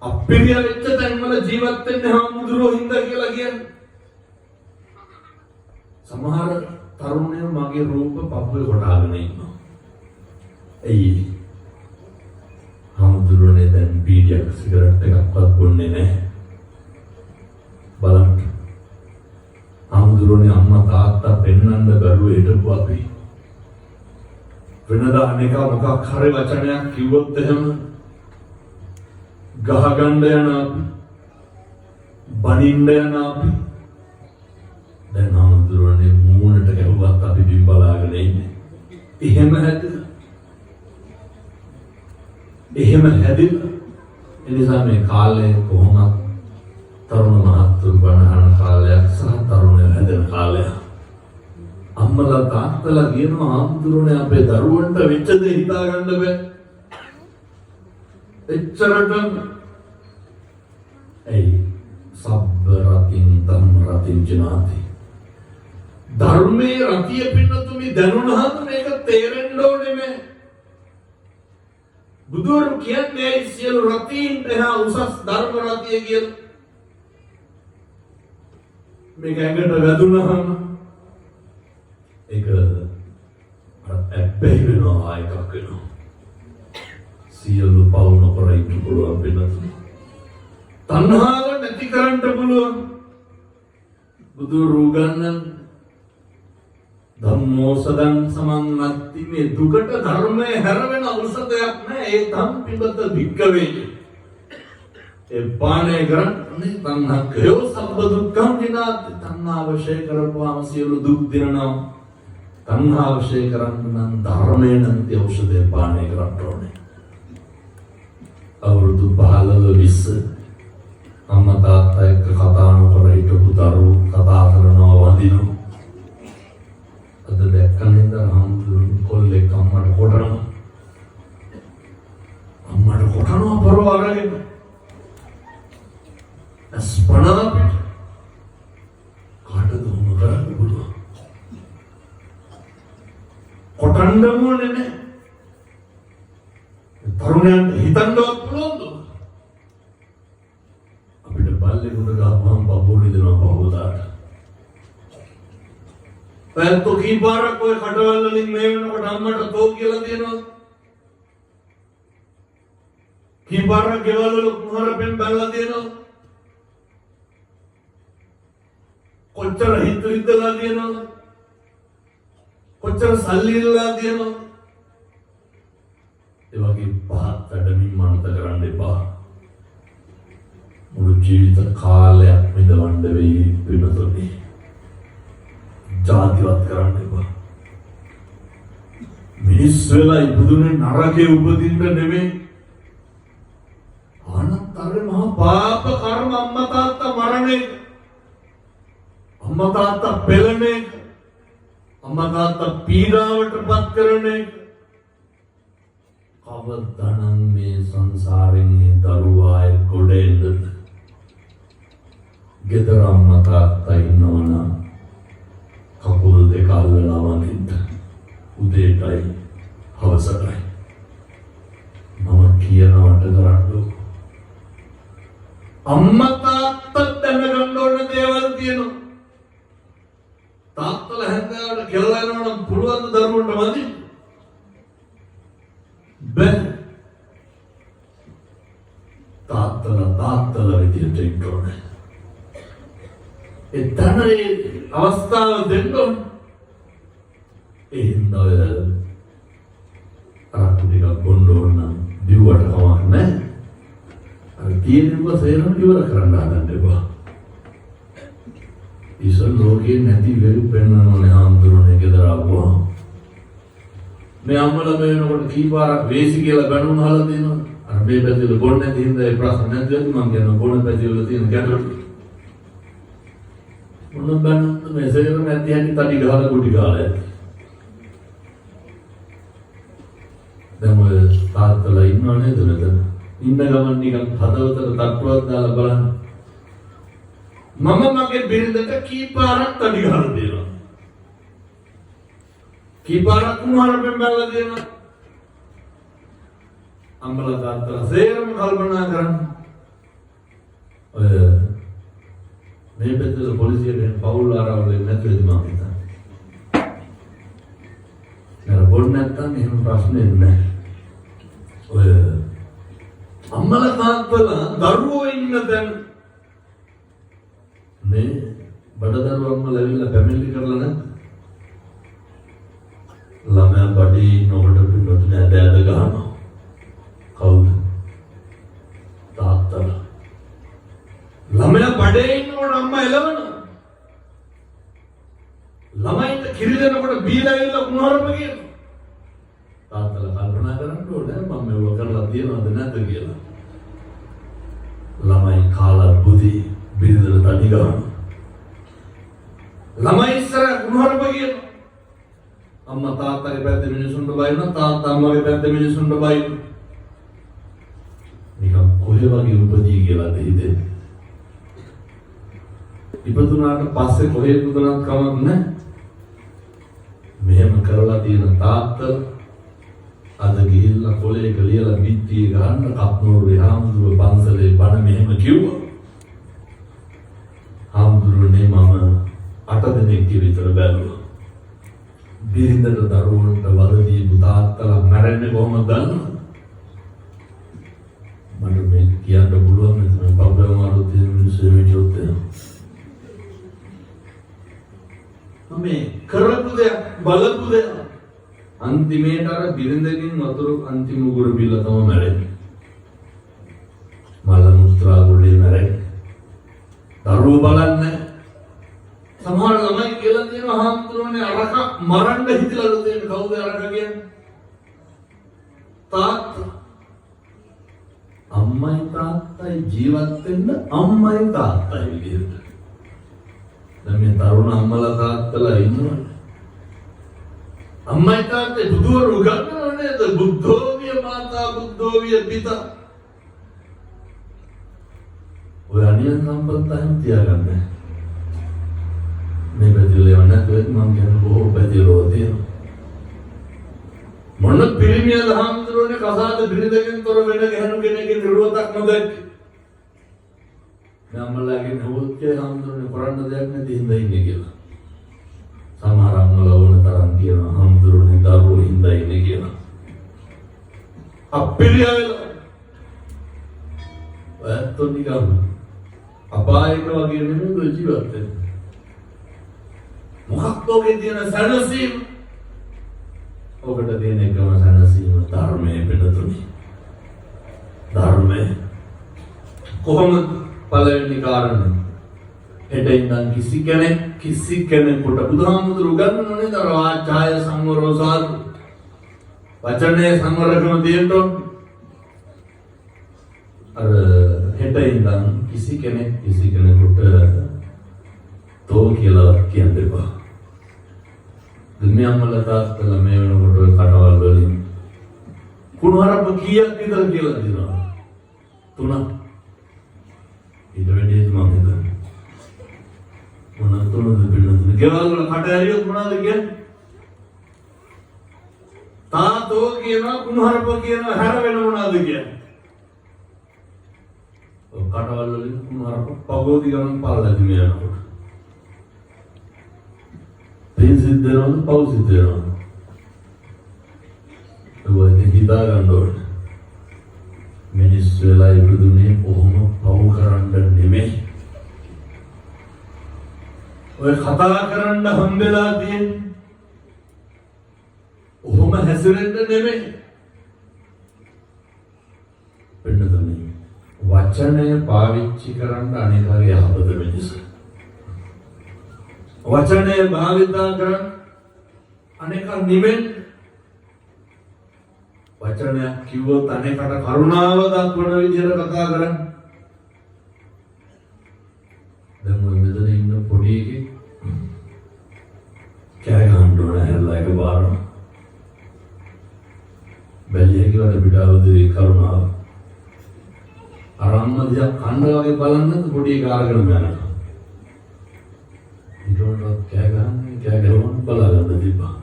අප්පිරිය වෙච්ච තැන්වල ජීවත් වෙන්නේ හම්දුරෝ හින්දා කියලා කියන්නේ. සමහර තරුණයෝ මගේ රූප පපුවේ කොටාගෙන ඉන්නවා. එයි හම්දුරනේ දැන් බීඩියක් සිගරට් එකක්වත් බොන්නේ නැහැ. බලන්න. හම්දුරනේ අම්මා තාත්තා පෙන්නන්න බැරුව හිටපු අපි. වෙනදා අනේක මොකක් හරි වචනයක් කිව්වොත් එහෙම ගහගන්න යන අපි, බනින්න යන අපි. දැන් හම්දුරනේ මූණට ගැහුවත් අපි බිම් බලාගෙන ඉන්නේ. එහෙම හැදෙලා. එනිසා මේ කාලේ කොහොමද තරුණ මහත්තුරු බණහන කාලයක් සහ තරුණයෝ හැදෙන කාලයක්. අම්මලා තාත්තලා කියනවා හම්දුරනේ අපේ දරුවන්ට වෙච්ච දේ හිතා ගන්න බෑ. එච්චරට සබ්බ රතින් තම් රතින් ජනාති. ධර්මයේ රතිය පින්නතුනි දැනුණාම මේක තේරෙන්න ඕනේ මේ. බුදුරු කියන්නේ සියලු රතීන්ට එහා උසස් ධර්ම රතිය කියලා. මේක ඇඟට වැදුනහම ඒක ඇබ්බැහි වෙනවා එකක් වෙනවා. සියලු පව් නොකර ඉන්න පුළුවන් වෙනතුනි. තණ්හාව නැති කරන්න පුළුවන්. බුදුරු ගන්නන් ධම්මෝ සදං සමන්නත්ති මේ දුකට ධර්මයේ හැරවෙන ඖෂධයක් නෑ. ඒ තම් පිබත වික්කවේ. ඒ පානේ කරන්නේ තණ්හකයෝ සබ්බ දුක්ඛං විනාති. තණ්හාවශය කරපුවාම සියලු දුක් දිනනවා. තණ්හාවශය කරන්න නම් ධර්මයේ නැති ඖෂධය පානේ කරන්න ඕනේ. අවුරුදු 15-20 අම්මා තාත්තා එක්ක කතා නොකර හිටපු දරුවෝ කතා කරනවා වඳිනවා. අද දැක්කනේද හම්දුරුන් කොල්ලෙක් අම්මට කොටනවා. පරව අරගෙන ස්පනා පිට කාටද උම කරන්න පුළුවන්. කොටන්නම ඕනේ නෑ. තරුණයන් හිතන්නවත් පුළුවන්ද? අපිට බල්ලෙකුට ගහපුවම බබෝලි දෙනවා බබෝදාට. පැත්තෝ කීපාරක් ඔය කටවල් වලින් මේ වෙනකොට අම්මට තෝ කියලා දෙනවා. කීපාරක් ගෙවල් වල කුහරපෙන් බැලලා දෙනවා. කොච්චර හිතලා දෙනවා. කොච්චර සල්ලිලා දෙනවා. ඒ වගේ පහත් වැඩමින් මනත කරන්න එපා. මුළු ජීවිත කාලයක් විඳවන්න වෙයි පිටතොටි. ජාතිවත් කරන්න එපා. මිනිස් වෙලා ඉපදුනේ නරකේ උපදින්න නෙමෙයි. අනත්තර මහා පාප කර්ම අම්මා තාත්තා මරණේ. අම්මා තාත්තා පෙළනේ. අම්මා තාත්තා පීඩාවටපත් කරන්නේ. කවදානම් මේ සංසාරෙන් දරුවාය ගොඩ එන්නද? ගෙදර අම්මා තාත්තා ඉන්නවනම් කකුල් දෙක අල්ලලා වඳින්න. උදේටයි හවසටයි. මම කියනවට කරන්නු. අම්මා තාත්තා දැනගන්න ඕන දේවල් තියෙනවා. තාත්තලා හැන්දෑවට කෙල්ලා යනවනම් පුළුවන් ද දරුවන්ට වඳින්න? බෑ. තාත්තලා විදියට ඉන්න ඕනේ. ඒ තනරේ අවස්ථාව දෙන්න ඕනේ. ඒ හින්දා අරක්කු ටිකක් බොන්න ඕන නම් දිව්වට කමක් නැහැ. අර තියෙනව සේරම ඉවර කරන්න හදන්න එපා. ඉසල් ලෝකේ නැති වෙරු පෙන්වනෝනේ හාමුදුරනේ ගෙදර ආවම. මේ අම්මලා මේ වෙනකොට කීපාරක් වේසි කියලා බැනුම් අහලා තියෙනවා. අර මේ පැතිවල බොන්න නැති හින්දා ඒ ප්‍රශ්න නැද්ද මම කියනවා බොන්න පැතිවල තියෙන ගැටලු. මොන බැනුම්ද මේ සේරම නැති හැටි තඩි ගහලා කුටි ගහලා ඇති. දැන් ඔය තාත්තලා ඉන්නව නේද මෙතන? ඉන්න ගමන් නිකන් හදවතට තට්ටුවක් දාලා බලන්න. මම මගේ බිරිඳට කීපාරක් තඩි ගහලා දෙනවා. කීපාරක් උන්වහන්සේ බැලලා දෙනවා. අම්මලා තාත්තලා සේරම කල්පනා කරන්න. ඔය මේ පැත්තේ පොලිසියෙන් පවුල් ආරවුල් නැතුවද මම හිතන්නේ. නේද බොන්න නැත්තම් එහෙම ප්‍රශ්නේ නැහැ. ඔය අම්මලා තාත්තලා දරුවෝ ඉන්න දැන් මේ බඩදරුවෝ අම්මලා ඇවිල්ලා පැමිණිලි කරලා නැද්ද? ළමයා බඩේ ඉන්නකොට පිටුත් නෑ දැද ගහනවා. කවුද? තාත්තලා. ළමයා බඩේ ඉන්නකොට අම්මා එළවනවා. ළමයින්ට කිරි දෙනකොට බීලා ඉන්න කුණාරප කියනවා. තාත්තලා කල්පනා කරන්න ඕනේ මම මේව කරලා තියනවද නැද්ද කියලා. ළමයි කාලා බුදි බිරිඳට තඩි ගන්නවා. ළමයි ඉස්සර කුණාරප කියනවා. අම්මා තාත්තගේ පැත්තේ මිනිසුන්ට බයිනවා තාත්තා අම්මගේ පැත්තේ මිනිසුන්ට බයිනවා. නිකන් කොහේ වගේ උපදී කියලා හිතෙන්නේ. ඉපදුනාට පස්සේ කොහේ ඉපදුනත් කමක් නැහැ. මෙහෙම කරලා තියෙන තාත්තලා අද ගිහිල්ලා කොලේක ලියලා බිත්තිය ගන්න කප්නෝරුවේ හාමුදුරුවෝ පන්සලේ බණ මෙහෙම කිව්වා. හාමුදුරුවනේ මම 8 දිනක් විතර බැලුවා. බිරිඳට දරුවන්ට වද දීපු තාත්තලා මැරෙන්නේ කොහොමද දන්නවද? මට මේ කියන්න පුළුවන් මෙතන බබ්බේ මාරු තියෙන මිනිස්සු මෙච්චොත් මේ කරපු දෙයක් බලපු දෙයක් අන්තිමේට අර බිරිඳකින් වතුර අන්තිම උගුර බිල්ල තමයි මැරෙන්නේ. මල මුත්‍රා ගොඩේ මැරෙන්නේ. දරුවෝ බලන්නේ සමහර ළමයි කියලා තියෙනවා හාමුදුරනේ අරක මරන්න හිතලාද තියෙන කවුද අරක කියන්නේ? තාත්තා. අම්මයි තාත්තයි ජීවත් වෙන්න අම්මයි තාත්තයි විදියට. දැන් මේ තරුණ අම්මලා තාත්තලා ඉන්නවා. අම්මයි තාත්තේ බුදුවරු ගන්නව නේද? බුද්ධෝවිය මාතා බුද්ධෝවිය පිතා. ඔය අනියන් සම්පත්තයන් තියාගන්න. මේ පැතිවල නැත්නම් මම කියන්නේ බොහෝ පැතිවල තියෙනවා. මොන පිරිමියද හාමුදුරනේ කසාද බිරිඳකින් තොර වෙන ගැහණු කෙනෙක්ගේ නිරුවතක් නොදැක්කේ. අම්මලාගේ නෝත්කේ හාමුදුරනේ කරන්න දෙයක් නැති හින්දා ඉන්නේ කියලා. සමහර අම්මලා වුණ තරම් කියනවා හාමුදුරනේ දරුවෝ හින්දා ඉන්නේ කියලා. අපිරියවල වැත්තෝ නිකම් අපායක වගේ නෙමෙයි ජීවත් වෙන්නේ. මොකක්ද ඔගේ තියෙන සැනසීම? ඔකට තියෙන එකම සැනසීම ධර්මයේ පිටතුනි. ධර්මයේ කොහොමද පළවෙනි කාරණේ? හෙට ඉඳන් කිසි කෙනෙකුට බුදුහාමුදුරු උගන්වන්නේ නේද වාචාය සංවරෝ සාදු. වචනේ සංවරකම තියෙන්න අර හෙට ඉඳන් කිසි කෙනෙකුට තෝ කියලා කියන්න එපා. මේ අම්මලා තාත්තලා මේ වෙනකොට කටවල් වලින් කුණාරප කීයක් විතර කියලා දෙනවා? 3. ඊට වැඩි මම හිතන්නේ. මොනවද තුනද පිළිතුරු? ගෙවල් වල කට ඇරියොත් මොනවද කියන්නේ? තාතෝ කියනවා කුණාරප කියනවා හැර වෙන මොනවද කියන්නේ? ඔය කටවල් වලින් කුණාරප පගෝදි ගමන් පල්ලදී මේ යනකොට. පින් සිද්ධ වෙනවද පව් සිද්ධ වෙනවද? ඔය හිතා ගන්න ඕනේ. මිනිස්සු වෙලා ඉපදුනේ කොහොම පව් කරන්න නෙමෙයි. ඔය කතා කරන්න හම්බෙලා තියෙන්නේ. ඔහොම හැසිරෙන්න නෙමෙයි. වෙනදනේ වචනය පාවිච්චි කරන්න අනේකගේ යහපත වෙනස. වචනය භාවිතා කරන්න අනේක නිවෙන්න වචනයක් කිව්වොත් අනේකට කරුණාව දක්වන විදිහට කතා කරන්න. දැන් ඔය මෙතන ඉන්න පොඩි එකෙක් කෑ ගන්න ඕන හැල්ලා එක බාරම බැලිය කියලා පිටාවදී කරුණාව අරම්ම දිහා කන්න වගේ බලන්නත් පොඩි එක ආරගෙන යනවා. ඊටොත් කෑ ගහන්න බලා ගන්න තිබ්බා.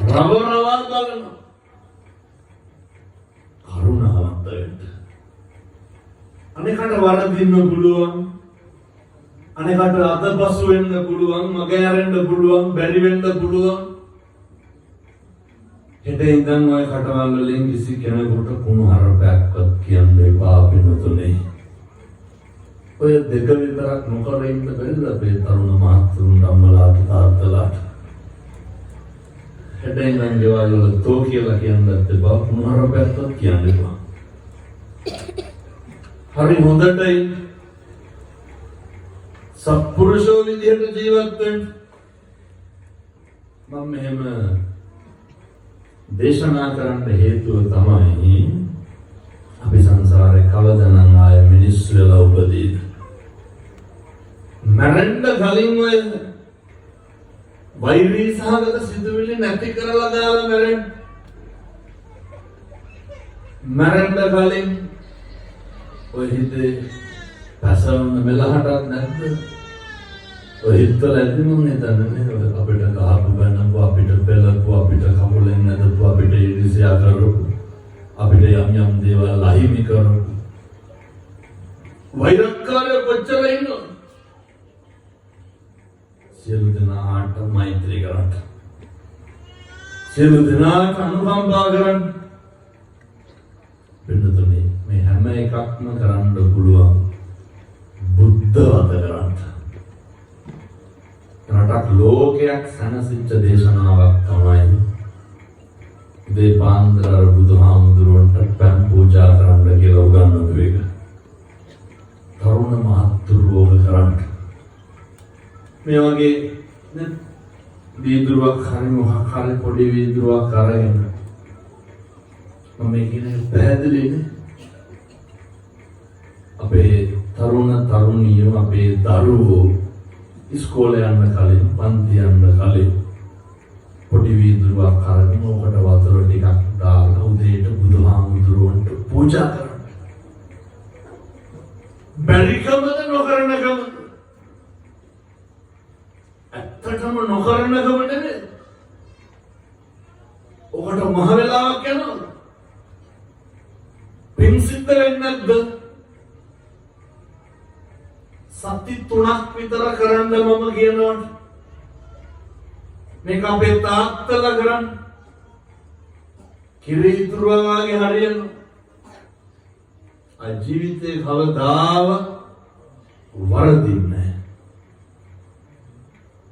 රවරවා බලන කරුණාවන්ත වෙන්න. අනේකට වරදින්න පුළුවන්. අනේකට අතපසු වෙන්න පුළුවන්, මගහැරෙන්න පුළුවන්, බැරි වෙන්න පුළුවන්. හෙට ඉඳන් ඔය කටවල් වලින් කිසි කෙනෙකුට කුණු හරපයක්වත් කියන්න එපා පින්නතුනේ. ඔය දෙක විතරක් නොකර ඉන්න බැරිද අපේ තරුණ මහත්තුරුන් අම්මලාට තාත්තලාට? හෙට ඉඳන් ගෙවල් වල තෝ කියලා කියන්නත් එපා, කුණු හරපයක්වත් කියන්න එපා. හරි හොඳට සත්පුරුෂෝ විදිහට ජීවත් වෙන්න. මම මෙහෙම දේශනා කරන්න හේතුව තමයි අපි සංසාරේ කවදානම් ආය මිනිස්සු වෙලා උපදීද? මරන්න කලින් ඔය වෛරී සහගත සිතුවිලි නැති කරලා දාලා මරන්න. මරන්න කලින් ඔය හිතේ පැසවන්න මෙලහටත් නැද්ද? ඔය හිතවල ඇති මොන්නේ දන්නේ අපිට ගහපු බැනපු අපිට පෙළපු අපිට කකුලෙන් නැදපු අපිට ඉරිසියා කරපු අපිට යම් දේවල් ලහිමි කරපු වෛරක්කාරය කොච්චර ඉන්නවද? සියලු දෙනාට මෛත්‍රී කරන්න. සියලු දෙනාට අනුකම්පා කරන්න. පින්නතුනේ මේ හැම එකක්ම කරන්න පුළුවන් බුද්ධවත කරන්න. රටක් ලෝකයක් සැනසෙච්ච දේශනාවක් තමයි මේ පාන්දර බුදුහාමුදුරුවන්ට පෑන් පූජා කරන්න කියලා උගන්වපු එක. තරුණ මහත්තුරුවෝ කරන්න. මේ වගේ වීදුරුවක් හරි මොකක් හරි පොඩි වීදුරුවක් අරගෙන මම කියන්නේ පැහැදිලිනේ අපේ තරුණ තරුණියෝ අපේ දරුවෝ ඉස්කෝලේ යන්න කලින් පන්ති යන්න කලින් පොඩි වීදුරුවක් අරගෙන ඕකට වතුර ටිකක් දාලා උදේට බුදුහාමුදුරුවන්ට පූජා කරන්න. බැරිකමද නොකරනකම? ඇත්තටම නොකරනකම නෙමෙයි. ඕකට මහ වෙලාවක් යනවා. පින් සිද්ධ වෙන්නේ නැද්ද? සති 3ක් විතර කරන්න මම කියනවා. මේක අපේ තාත්තලා කරන්න. කිරිතුරුවා වගේ හරියන. ජීවිතේ කවදාව වරදින්නේ නැහැ.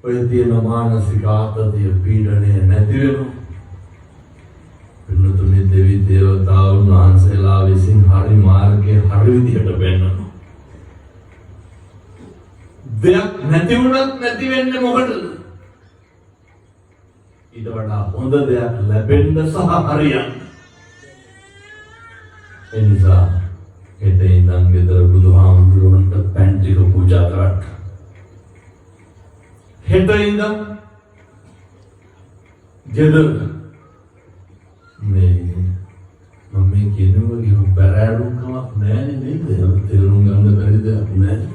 ඔය තියෙන මානසික ආතතිය පීඩනය නැති වෙනවා. පින්නතුනේ දෙවි දේවතාවුන් වහන්සේලා විසින් හරි මාර්ගයේ හරි විදිහට පෙන්වනවා. දෙයක් නැති වුණත් නැති වෙන්නේ මොකටද? ඊට වඩා හොඳ දෙයක් ලැබෙන්න සහ හරියන්න. ඒ නිසා හෙට ඉඳන් ගෙදර බුදුහාමුදුරුවන්ට පෑන් ටික පූජා කරන්න. හෙට ඉඳන් ගෙදර මේ මම කියනවා කිව්ව බැරෑරුම්කමක් නැහැ නේද? තේරුම් ගන්න බැරි දෙයක් නැහැ.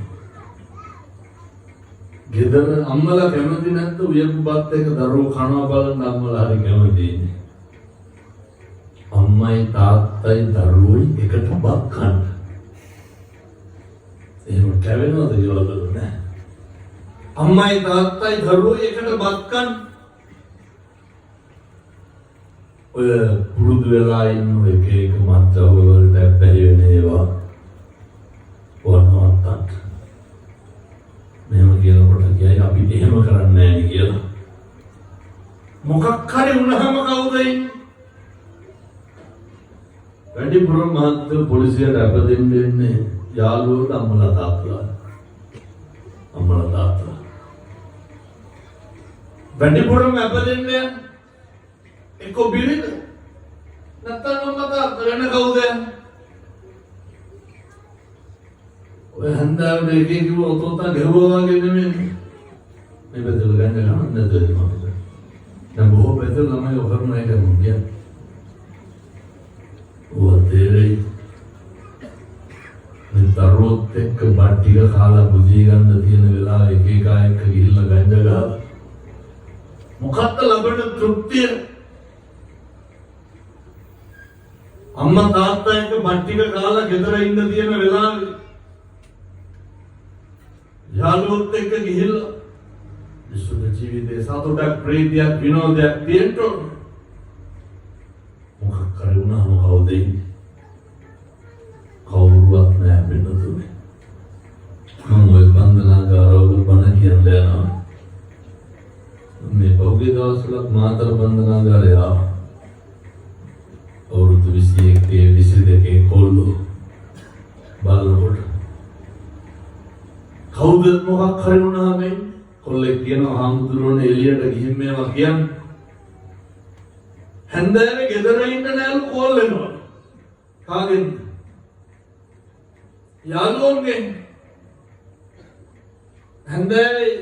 ගෙදර අම්මලා කැමති නැත්නම් උයපුපත් එක දරුවෝ කනවා බලන්න අම්මලා හරි කැමතිනේ. අම්මයි තාත්තයි දරුවෝයි එකට බත් කන්න. එහෙම කැවෙනවද කියලා නෑ. අම්මයි තාත්තයි දරුවෝයි එකට බත් කන්න. ඔය පුරුදු වෙලා ඉන්න එක එක මත්ද්‍රව්‍ය වලට බැරි වෙන ඒවා වුණාට මෙහෙම කියනකොට කියයි අපි එහෙම කරන්නේ නැහැ කියලා. මොකක් හරි වුණාම කවුද ඉන්නේ? වැඩිපුර මහත් පොලිසියට අපදෙන්න වෙන්නේ යාළුවෝ අම්මලා තාත්තලා. වැඩිපුරම අපදෙන්නේ එක්ක බිරිඳ නැත්නම් මම වෙන කවුද? ඔය හන්දාවේ එකේ කිව්ව ඔතෝතා ගහුවා වගේ නෙමෙයි. මේ බෙදලා ගන්න ගමන් නැද්ද මම. දැන් බොහෝ බෙදලා ළමයි ඔකරන එක මුගිය. ඔතේරේ මේ දරුවොත් එක්ක බට්ටික කාලා බුදිය ගන්න තියෙන වෙලාව එක එක එක්ක ගිහිල්ලා ගංජා ගහලා මොකක්ද ලබන තෘප්තිය? අම්මා තාත්තා එක්ක බට්ටික කාලා ගෙදර ඉන්න තියෙන වෙලාවේ යාළුවොත් එක්ක ගිහිල්ලා විසුද්ධ ජීවිතේ සතුටක් ප්‍රීතියක් විනෝදයක් තියෙන්න මොකක් කරේ වුණාම කවුද ඉන්නේ? කවුරුවත් නැහැ වෙනතුනේ. මම ඔය බන්ධනාගාරවල බණ කියන්නේ යනවා. මේ පොගේ දවස්වල මාතර බන්ධනාගාරය ආවා. අවුරුදු 21 22 කොල්ලෝ බලනකොට කවුද මොකක් හරි වුණාම කොල්ලෙක් කියනවා හාමුදුරුවනේ එළියට ගිහින් මේවා කියන්නේ. හැන්දෑවේ ගෙදර ඉන්න නෑලු කෝල් වෙනවා. කාගෙන්? යාළුවෝන්ගෙන්. හැන්දෑවේ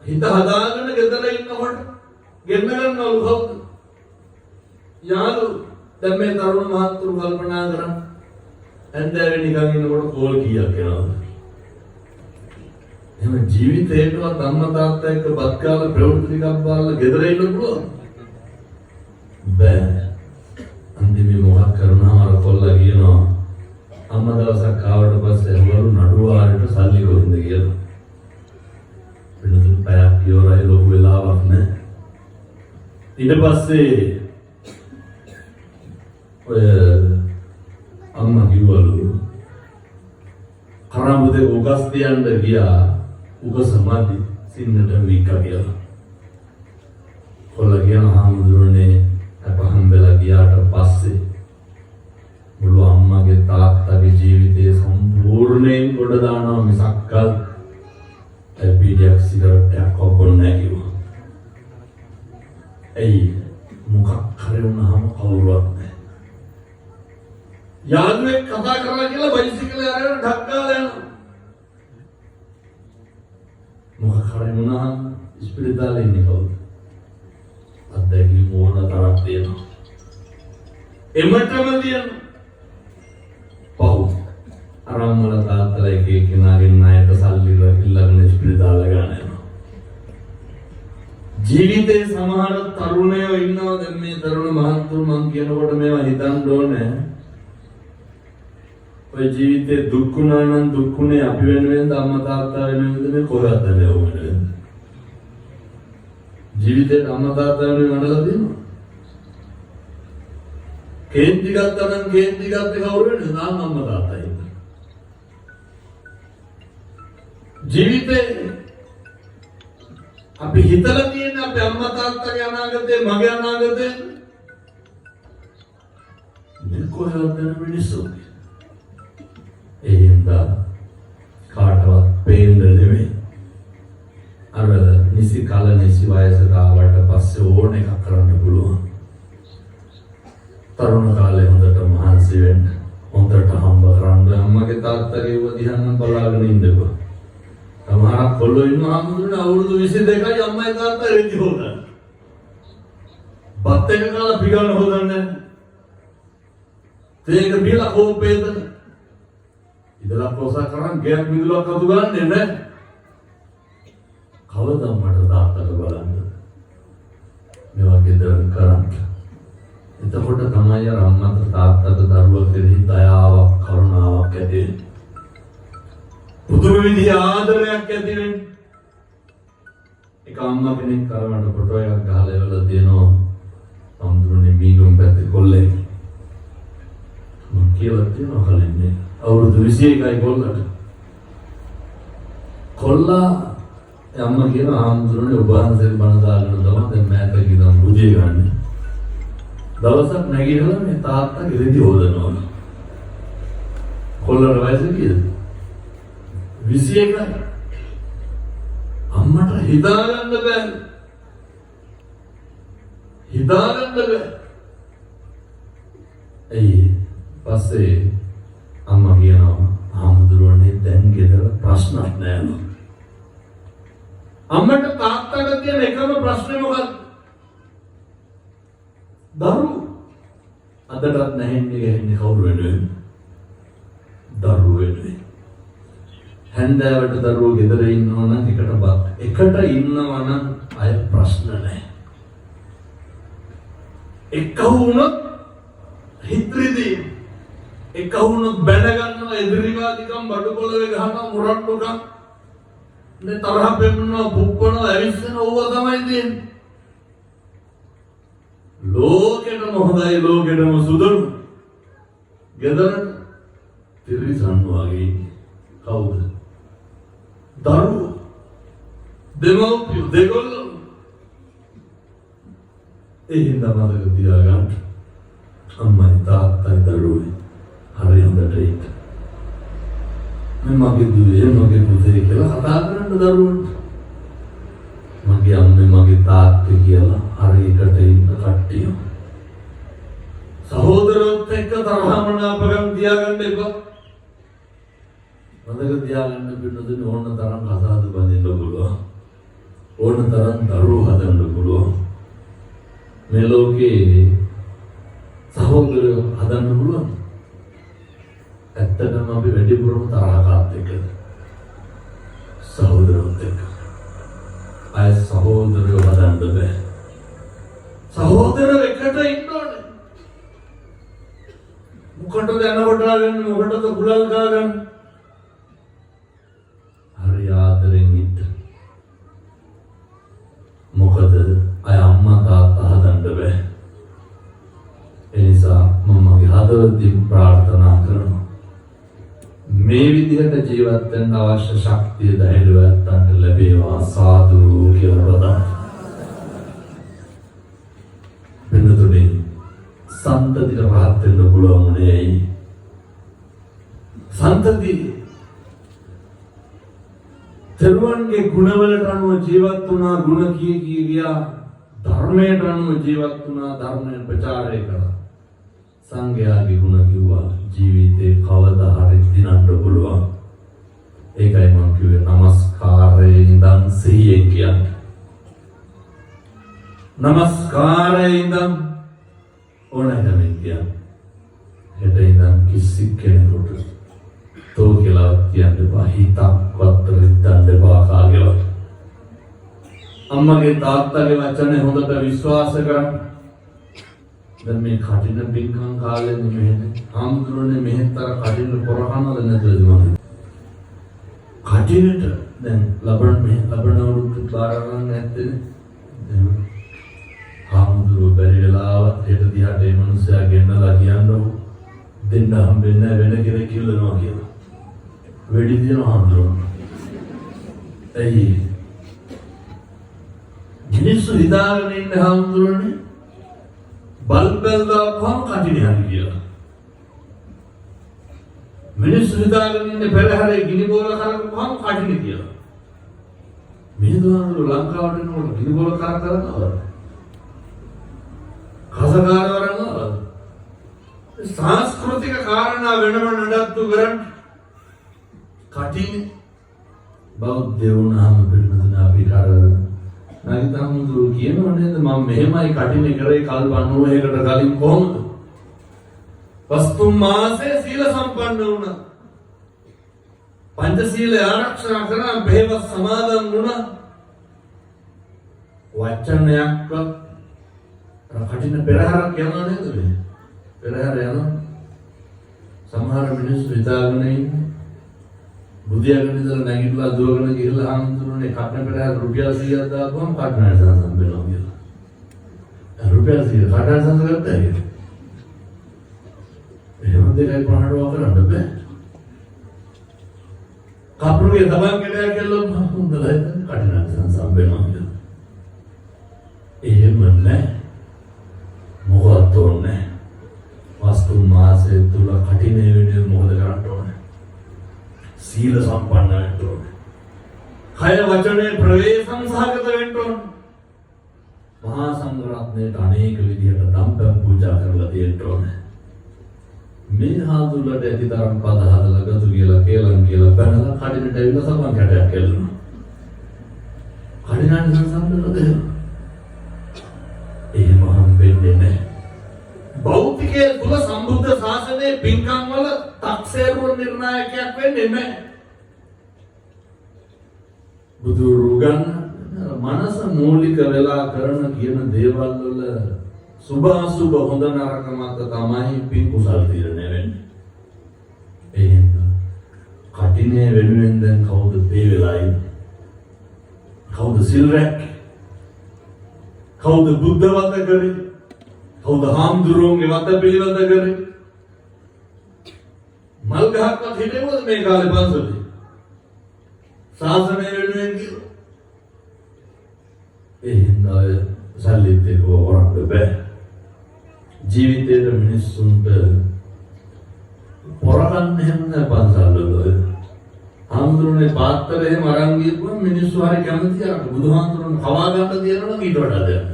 හිත හදාගෙන ගෙදර ඉන්නකොට ගෙන්න ගන්නවලු කවුද? යාළු. දැන් මේ තරුණ මහත්තුරු කල්පනා කරා හැන්දෑවේ නිකන් ඉන්නකොට කෝල් කීයක් එනවද? එහෙනම් ජීවිතේටවත් අම්මා තාත්තා එක්ක බත් කාලා ප්‍රවෘත්ති ටිකක් බලලා ගෙදර ඉන්න පුළුවන්. බෑ. අන්තිමේ මොකක් කරනවම අර කොල්ලා කියනවා අම්මා දවසක් ආවට පස්සේ හවලු නඩුවාරට සල්ලි කොහෙන්ද කියලා. වෙනතුන් පැයක් ඉවරයි ලොකු වෙලාවක් නෑ. ඊට පස්සේ ඔය අම්මා කිව්වලු කරාමුදේ උගස් තියන්න ගියා උගසමදි සින්නට විකා කියලා. කොල්ලා කියන හාමුදුරනේ අපහම්බෙලා ගියාට පස්සේ මුළු අම්මගේ තාත්තගේ ජීවිතේ සම්පූර්ණයෙන් ගොඩ දානවා මිසක් එල්පීඩියක් සිගරට් එකක් කොබොන්නේ නැහැ කිව්වා. එයි මොකක් හරි වුණාම කවුරුවත් නැහැ. යාළුවෙක් කතා කරලා කියලා බයිසිකලේ අරගෙන ඩක් ගාලා යනවා. මොකක් හරි වුණාම ඉස්පිරිතාලේ ඉන්නේ කවුද? අත්දැකීම් ඕන තරම් තියෙනවා. එමටම තියෙනවා. පව්. අරම්මල තාත්තලා එක කෙනාගෙන් ණයට සල්ලි ඉල්ලගෙන ඉස්පිරිතාල ගන්න යනවා. ජීවිතේ සමහර තරුණයෝ ඉන්නවා. දැන් මේ තරුණ මහත්තුරු මං කියනකොට මේවා හිතන්න ඕනේ. ඔය ජීවිතේ දුක්ුණා නම් දුක්ුණේ අපි වෙනුවෙන්ද අම්මා තාත්තා වෙනුවෙන්ද මේ කොහෙවත් නැහැ. ජීවිතේ අම්මා තාත්තා වෙනුවෙන් නඩලා තියෙනවා. කේන්ති ගත්තා නම් කේන්ති ගත්තේ කවුරු වෙනද? නාම අම්මා තාත්තා ඉන්න. ජීවිතේ අපි හිතලා තියෙන අපේ අම්මා තාත්තගේ අනාගතේ මගේ අනාගතේ මේ කොහෙවත් යන මිනිස්සු. ඒ හින්දා කාටවත් පේන්නේ නෙමෙයි. අර නිසි කාල නිසි වයසට ආවට පස්සේ ඕන එකක් කරන්න පුළුවන්. තරුණ කාලේ හොඳට මහන්සි වෙන්න, හොඳට හම්බ කරන්න අම්මගේ තාත්තගේ වදිහන්න බලාගෙන ඉන්නකෝ. සමහරක් කොල්ලෝ ඉන්නවා හම්බුනේ අවුරුදු 22යි අම්මයි තාත්තා රෙදි හොදන්න. බත් එක කාලා පිගන්න හොදන්නේ. තේක බීලා කෝපේද? ඉතලා ප්‍රෝසා කරන් ගෑක් මිදුලක් අතු ගන්නෙ නෑ. කවදා මට තාත්තට බලන්න මේ වගේ දරන් කරන්න. එතකොට තමයි අර අම්මට තාත්තට දරුවා කෙරෙහි දයාවක් කරුණාවක් ඇති වෙන්නේ. පුදුම විදිහේ ආදරයක් ඇති වෙන්නේ. එක අම්මා කෙනෙක් කරවන්න ෆොටෝ එකක් ගහලා එවලා තියෙනවා. අම්දුරනේ මීගම් පැත්තේ කොල්ලෙක්. මම කියලා තියෙනවා කලින්නේ. අවුරුදු 21යි කොල්ලට. කොල්ලා අම්මා කියන ආම්දුරනේ ඔබ වහන්සේ බණ දාගෙන තමයි දැන් මෑතක ඉඳන් බුදිය ගන්න. දවසක් නැගිටලා මේ තාත්තා රෙදි හොදනවා. කොල්ලට වයස කීයද? 21යි. අම්මට හිතාගන්න බෑ. හිතාගන්න බෑ. පස්සේ අම්මා කියනවා හාමුදුරුවනේ දැන් ගෙදර ප්‍රශ්නක් නෑලු. අම්මට තාත්තට තියෙන එකම ප්‍රශ්නේ මොකක්ද? දරුවෝ. අදටත් නැහෙන්නේ ගහන්නේ කවුරු වෙනුවෙන්ද? දරුවෝ වෙනුවෙන්. හැන්දෑවට දරුවෝ ගෙදර ඉන්නවා නම් එකට ඉන්නවා නම් අය ප්‍රශ්න නැහැ. එක වුණොත් හිත්‍රිදී එක වුණොත් බැඳ ගන්නවා එදිරිවාදිකම් බඩු පොළවේ ගහනවා මුරණ්ඩුකම් නේ තරහ පෙන්නවා පුප්පනවා ඇවිස්සන ඕව තමයි තියෙන්නේ. ලෝකෙටම හොඳයි ලෝකෙටම සුදුරු ගෙදරට තිරිසන් වගේ කවුද? දරුවෝ දෙමව්පියෝ දෙගොල්ලෝ. ඒ හින්දා මතක තියාගන්න අම්මයි තාත්තයි දරුවෝයි හරි හොඳට ඉන්න. මගේ දුවේ මගේ පුතේ කියලා කතා කරන්න දරුවන්ට. මගේ අම්මේ මගේ තාත්තේ කියලා හරියට ඉන්න කට්ටිය. සහෝදරයොත් එක්ක තරහමනාපකම් තියාගන්න එපා. මතක තියාගන්න පිටුදින ඕන තරම් කසාද බඳින්න පුළුවන්. ඕන තරම් දරුවෝ හදන්න පුළුවන්. මේ ලෝකේ සහෝදරයෝ හදන්න පුළුවන්. ඇත්තටම අපි වැඩිපුරම තරහ කාත් එක්කද? සහෝදරයොත් එක්ක. අය සහෝදරයෝ හදන්න බෑ. සහෝදරයෝ එකට ඉන්න ඕනේ. මොකටද යනකොට ගන්න මොකටද කුලල් ගන්න? හරි ආදරෙන් ඉන්න. මොකද අය අම්මා තාත්තා හදන්න බෑ. ඒ නිසා මම මගේ හදවතින් ප්‍රාර්ථනා කරනවා මේ විදිහට ජීවත් වෙන්න අවශ්‍ය ශක්තිය ධෛර්යවන්තන්ට ලැබේවා සාදු කියලා ප්‍රාර්ථනා. වෙනතුනේ සන්තතික රහත් වෙන්න පුළුවන් නේ. සන්තති තෙරුවන්ගේ ගුණවලට අනුව ජීවත් වුණා, ගුණ කී ගියා, ධර්මයට අනුව ජීවත් වුණා, ධර්මයෙන් ප්‍රචාරය කළා. සංඝයාගේ ගුණ කිව්වා ජීවිතේ කවදා හරි දිනන්න පුළුවන්. ඒකයි මම කිව්වේ නමස්කාරයේ ඉඳන් සිහියෙන් කියන්නේ. නමස්කාරයේ ඉඳන් ඕනෑකමින් කියන්නේ. හෙට ඉඳන් කිසි කෙනෙකුට තෝ කියලා කියන්න එපා, හිතක්වත් රිද්දන්න එපා කාගේවත්. අම්මගේ තාත්තගේ වචනේ හොඳට විශ්වාස කරන්න. දැන් මේ කටින පින්කම් කාලේ මෙහෙම ආම්තුරුනේ මෙහෙතර කටින පොරහනද නැද්ද මම? කටිනට දැන් ලබන අවුරුදු බාරගන්න නැත්තේ. දැන් ආම්තුරු බැරි වෙලාවත් හෙට දිහාට මේ මිනිස්සයා ගෙන්නලා කියන්නකො දෙන්න හම්බෙන්නේ වෙන කෙනෙක් කිල්ලනවා කියලා. වෙඩි දින ආම්තුරු. එයි මිනිස්සු හිතාගෙන ඉන්න ආම්තුරුනේ බල්බල් දාපුවම කටිනේ හරි කියලා. මිනිස්සු හිතාගෙන ඉන්නේ පෙරහැරේ ගිනි බෝල කරපුවම කටිනේ කියලා. මේ දුවන ලංකාවට එනකොට ගිනි බෝල කරනවා. කසකාරවරනවා. සංස්කෘතික කාරණා වෙනම නඩත්තු කරන් කටිනේ බෞද්ධ වුණාම පිළිමදන අපි කරා නැගිටමුදුරු කියනවා නේද මම මෙහෙමයි කටිනේ කරේ කල් 90කට කලින් කොහොමද? වස්තු මාසේ සීල සම්පන්න වුණා. පංචශීල ආරක්ෂා කරා බෙහෙවත් සමාදන් වුණා. වචනයක් කටින පෙරහැරක් යනවා නේද මේ? පෙරහැර යනවා. සමහර මිනිස්සු හිතාගෙන ඉන්නේ බුදියාගෙන ඉඳලා නැගිටලා දුවගෙන ගිහලා ආන්දරනේ කටන පෙරහැර රුපියල් 100ක් දාපුවම කටන සංසම් වෙනවා කියලා. රුපියල් 100 කටන සංසම් ගත්තා කියලා. එහෙම දෙකයි පහරව කරන්න බෑ. කපුරුගේ තමන් කෙනා කෙල්ලොත් හොඳයි කටන සංසම් වෙනවා කියලා. එහෙම නැහැ. මොකවත් ඕනේ. වස්තු මාසෙ තුල කටිනේ වෙන්නේ මොකද කරන්න ඕනේ? සීල සම්පන්න වෙන්න ඕනේ. කය වචනේ ප්‍රවේශම් සහගත වෙන්න ඕන. මහා සංඝරත්නයට අනේක විදිහට දම්පැන් පූජා කරලා තියෙන්න ඕන. මේ හාමුදුරුවන්ට ඇති තරම් පද හදලා ගතු කියලා කේලම් කියලා බැනලා කඩිනට ඇවිල්ලා සමන් කැටයක් කෙල්ලනවා. කඩිනාට සම්බන්ධ නැහැ. එහෙම හම්බෙන්නේ නැහැ. භෞතිකයේ තුල සම්බුද්ධ ශාසනයේ පින්කම් වල තක්සේරුව නිර්ණායකයක් වෙන්නේ නැහැ. බුදුරුගන් මනස මූලික වෙලා කරන කියන දේවල් වල සුභ අසුභ හොඳ නරක මත තමයි පින් කුසල් තීරණය වෙන්නේ. එහෙනම් කටිනේ වෙනුවෙන් දැන් කවුද මේ වෙලා ඉන්නේ? කවුද සිල් රැක්කේ? කවුද බුද්ධ වත කරේ? කවුද හාමුදුරුවන්ගේ වත පිළිවෙත කරේ? මල් ගහක්වත් හිටෙවද මේ කාලේ පන්සලේ? ශාසනය වෙනුවෙන් කියලා. එහෙනම් අය සල්ලිත් එක්ක වරන්න බෑ. ජීවිතේට මිනිස්සුන්ට පොරගන්න හැම පන්සල් වල හාමුදුරනේ පාත්‍රය එහෙම අරන් ගියපුවම මිනිස්සු හරි කැමති අර බුදුහාමුදුරන් කවා ගන්න තියනවා ඊට වඩා දෙයක්.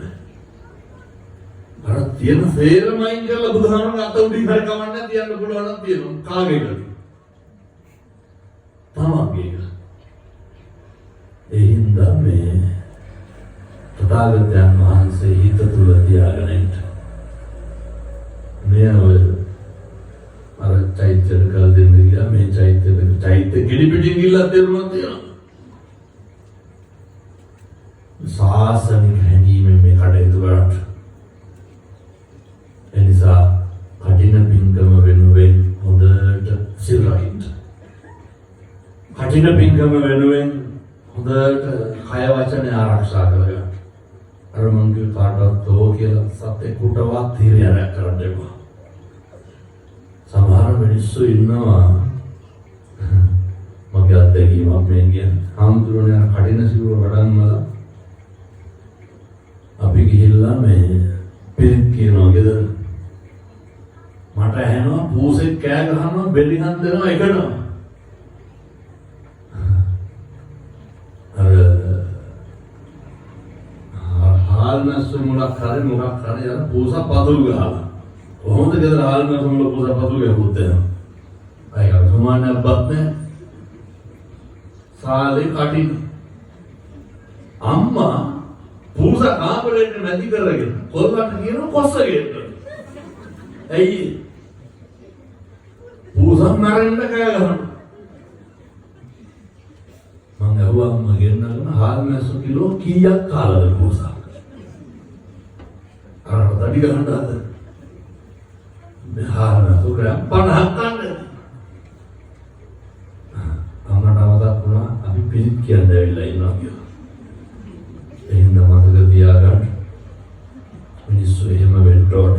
අර තියෙන සේරමයින් කරලා බුදුහාමුදුරන් අත උඩින් හරි කවන්න තියන්න පුළුවන් නම් තියෙනවා. කාගේද? තමන්ගේ. ඒ හින්දා මේ තථාගතයන් වහන්සේ හිත තුල තියාගෙන ඉන්න. මේ අර චෛත්‍ය කල් දෙන්න ගියා මේ චෛත්‍ය ගිනි පිටින් ගිල්ලක් දෙන්නවා තියෙනවා. ශාසනික හැඟීමෙන් මේ කටයුතු කරන්න. එනිසා කටින පින්කම වෙනුවෙන් හොඳට සිල් රකින්න. කටින පින්කම වෙනුවෙන් හොඳට කය වචනේ ආරක්ෂා කරගන්න. අර මංගල් කාටවත් තෝ කියලා සත්‍ය කුටවත් තීරණයක් කරන්න එපා. සමහර මිනිස්සු ඉන්නවා මගේ අත්දැකීමක් මේ කියන්නේ හාමුදුරනේ කඩින සිවුර වඩන්නලා අපි ගිහිල්ලා මේ පිරිත් කියනවා ගෙදර මට ඇහෙනවා පූසෙක් කෑ ගහනවා බෙලිහන් දෙනවා එකටම हाल में सुन मुलाकात यार पूसा पादुल गया बहुत इधर हाल में हम लोग पूसा पादुल गए होते हैं आएगा तुम्हारे अब्बात में साले काटी अम्मा पूसा कहाँ पर लेटे नदी कर रहे कोल बात नहीं ना कोस गए ऐ पूसा मारने का क्या करना मंगे हुआ मगेरना ना हाल में सो किलो किया काला Pusa karena tadi kan ada behana tuh kayak panahakan karena nama pula tapi pilih kian dari lain lagi ini nama terketiakan ini sudah membentuk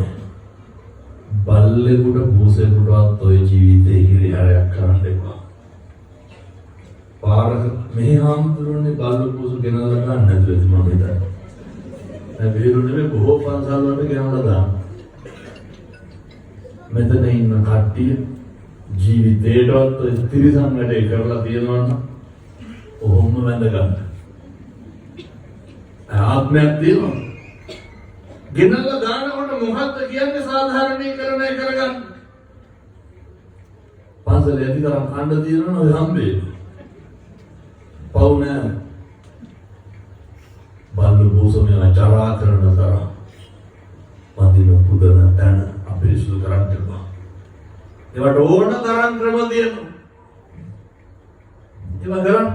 balle kuda buse kuda toy ජීවිතේ හිරිහැරයක් කරන්න එපා පාරක මේ හාමුදුරනේ බල්ල පොසු ගෙනල්ලා ගන්න නැතුව මම හිතන්නේ वीरुने बहु पंसाल वटे ගෙනලා දාන්න. මෙතන ඉන්න කට්ටිය ජීවිතේටවත් තිරිසන් වැඩේ කරලා තියෙනවා නම් ඔහොම වැඳ ගන්න. ආත්මයක් තියෙනවා. ගෙනලා දානකොට මොකක්ද කියන්නේ සාධාරණීකරණය කරගන්න. පන්සලේ අධිකරම් කණ්ඩ තියෙනවා ඔය හම්බේ. පවු නෑ. बालू बोसों में अचारा करना सारा मंदिरों पुदना तैन अपने शुद्ध करान करना ये बात ओरना करान करना दिया ये बात करान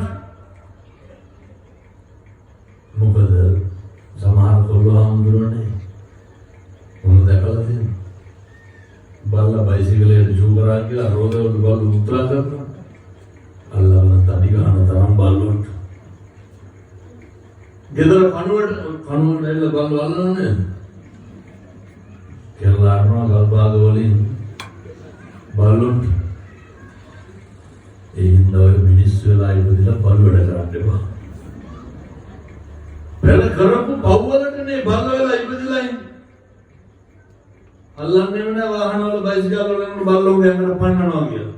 मुकद समार को लो हम दुरों ने उन्होंने देखा था बाला बाइसिकल ये जो करा के रोडे और बालू उतरा करना अल्लाह ने ताड़ी का आना तराम बालू ගෙදර කනුවට ඇවිල්ලා බල්ල වල්ලනනේ කියලා අරනවා ගල්පාද වලින් බල්ලොත් ඒ හින්දා ඔය මිනිස්සු වෙලා ඉපදිලා බල්ල වැඩ කරන්න එපා. පෙර කරපු පව්වලටනේ බල්ල වෙලා ඉපදිලා ඉන්නේ. අල්ලන්නේ නැහැ වාහන වල බයිසිකල් වල යන බල්ලෝ ගැනකට පන්නනවා කියලා.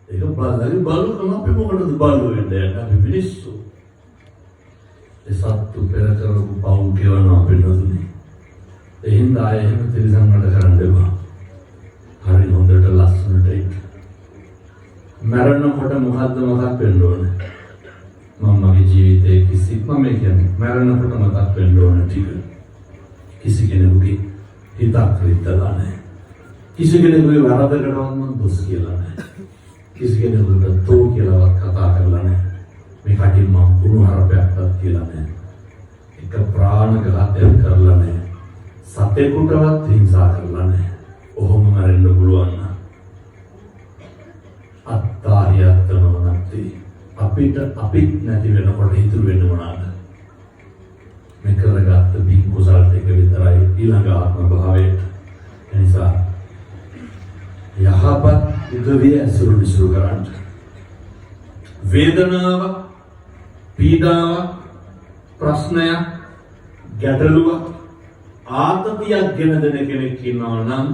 ඒක බලන්නේ බලුකම අපි මොකටද බලු වෙන්නේ? අපි මිනිස්සු. ඒ සත්තු පෙර කරපු පව් කියනවා අපි නදුනේ. ඒ හින්දා ආයෙ එහෙම තිරසන් වලට කරන්න එපා. හරි හොඳට ලස්සනට ඉන්න. මරණකොට මොකද්ද මතක් වෙන්න ඕනේ? මගේ ජීවිතයේ මම කියන්නේ මරණකොට මතක් වෙන්න ඕනේ ටික. කිසි කෙනෙකුගේ හිතක් රිද්දලා නැහැ. කිසි කෙනෙකුගේ වරදකටවත් මම දොස් කියලා නැහැ. කිසි කෙනෙකුට තෝ කියලාවත් කතා කරලා නැහැ. මේ කටින් මම කුණු හරපයක්වත් කියලා නැහැ. එක ප්‍රාණඝාතයක් කරලා නැහැ. සතෙකුටවත් හිංසා කරලා නැහැ. ඔහොම මැරෙන්න පුළුවන් නම් අත්තාරියත්තනෝ නැති අපිට නැති වෙනකොට ඉතුරු වෙන්නේ මොනවාද? මේ කරගත්ත බින් කුසල් ටික විතරයි ඊළඟ ආත්ම භාවයට. එනිසා යහපත් උදවිය ඇසුරු විසුරු කරන්න. වේදනාව, පීඩාව, ප්‍රශ්නය, ගැටලුව, ආතතියක් ගෙන දෙන කෙනෙක් ඉන්නවා නම්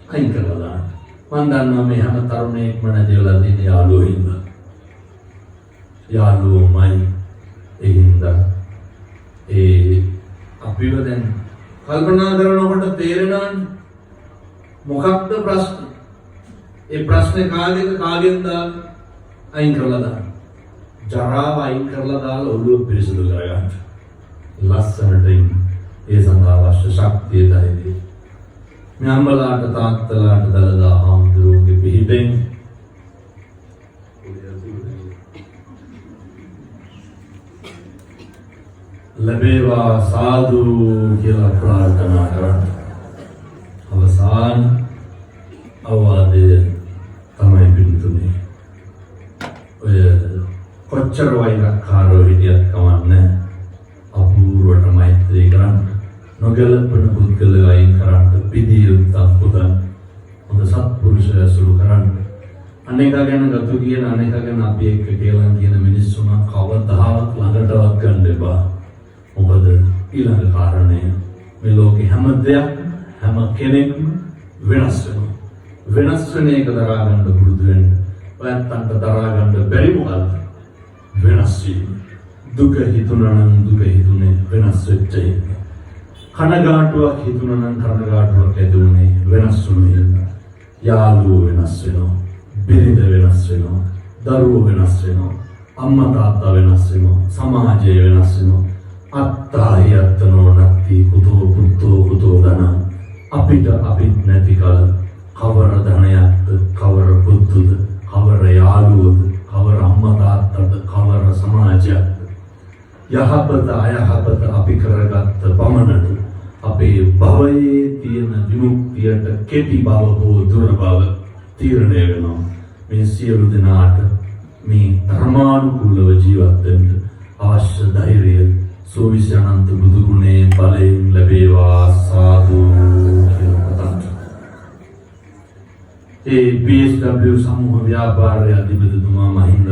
අයින් කරලා දාන්න. මම දන්නවා මේ හැම තරුණයෙක්ම නැතිවලා තියෙන යාළුවෝ ඉන්නවා. යාළුවෝමයි ඒ හින්දා අපිව දැන් කල්පනා කරනකොට තේරෙනවනේ මොකක්ද ප්‍රශ්න? ඒ ප්‍රශ්නේ කාගෙන්ද අයින් කරලා දාන්න. ජරාව අයින් කරලා දාලා ඔළුව පිරිසිදු කරගන්න. ලස්සනට ඉන්න. ඒ සඳහා අවශ්‍ය ශක්තිය ධෛර්යය. මේ අම්මලාට තාත්තලාට දලදා හාමුදුරුවෝගේ පිහිටෙන් ලැබේවා සාදු කියලා ප්‍රාර්ථනා කරන්න. අවසාන අවවාදය තමයි පිළිතුනේ. ඔය කොච්චර වෛරක්කාරෝ හිටියත් කමන්නේ අපූර්වට මෛත්‍රී කරන්න. නොගැලපෙන පුද්ගලයෝ අයින් කරන්න. පිළියුත්තක් පුදන් හොඳ සත්පුරුෂය ඇසුරු කරන්න. අනේක ගැන ගතු කියන අනේක ගැන අපි එක්ක කියලා කියන මිනිස්සුම කවදාවත් ළඟටවත් ගන්න එපා. මොකද ඊළඟ කාරණය මේ ලෝකේ හැම දෙයක් හැම කෙනෙක්ම වෙනස් වෙනවා. වෙනස් වෙන එක දරා ගන්න පුරුදු වෙන්න. ඔයත්න්ට දරා ගන්න බැරි මොකද්ද? වෙනස් වීම. දුක හිතුණා නම් දුක හිතුනේ වෙනස් වෙච්ච එක. කනගාටුවක් හිතුණා නම් කනගාටුවක් ඇති උනේ වෙනස් වුනේ. යාළුවෝ වෙනස් වෙනවා. බිරිඳ වෙනස් වෙනවා. දරුවෝ වෙනස් වෙනවා. අම්මා තාත්තා වෙනස් වෙනවා. සමාජය වෙනස් වෙනවා. අත්තායත්තනෝ නැති කුතෝ පුත්තෝ කුතෝ ධන. අපිට නැති කල කවර ධනයක්ද, කවර පුතුද, කවර යාළුවද, කවර අම්මා තාත්තද, කවර සමාජයක්ද. යහපත අයහපත අපි කරගත්ත පමණට අපේ භවයේ තියෙන විමුක්තියට කෙටි බව හෝ දුර බව තීරණය වෙනවා. මේ සියලු දෙනාට මේ ධර්මානුකූලව ජීවත් වෙන්න අවශ්‍ය ධෛර්යය සෝවිසි අනන්ත බුදු ගුණේ බලයෙන් ලැබේවා සාදු කියලා පතන්න. ඒ PSW සමූහ ව්‍යාපාරය අධිපතිතුමා මහින්ද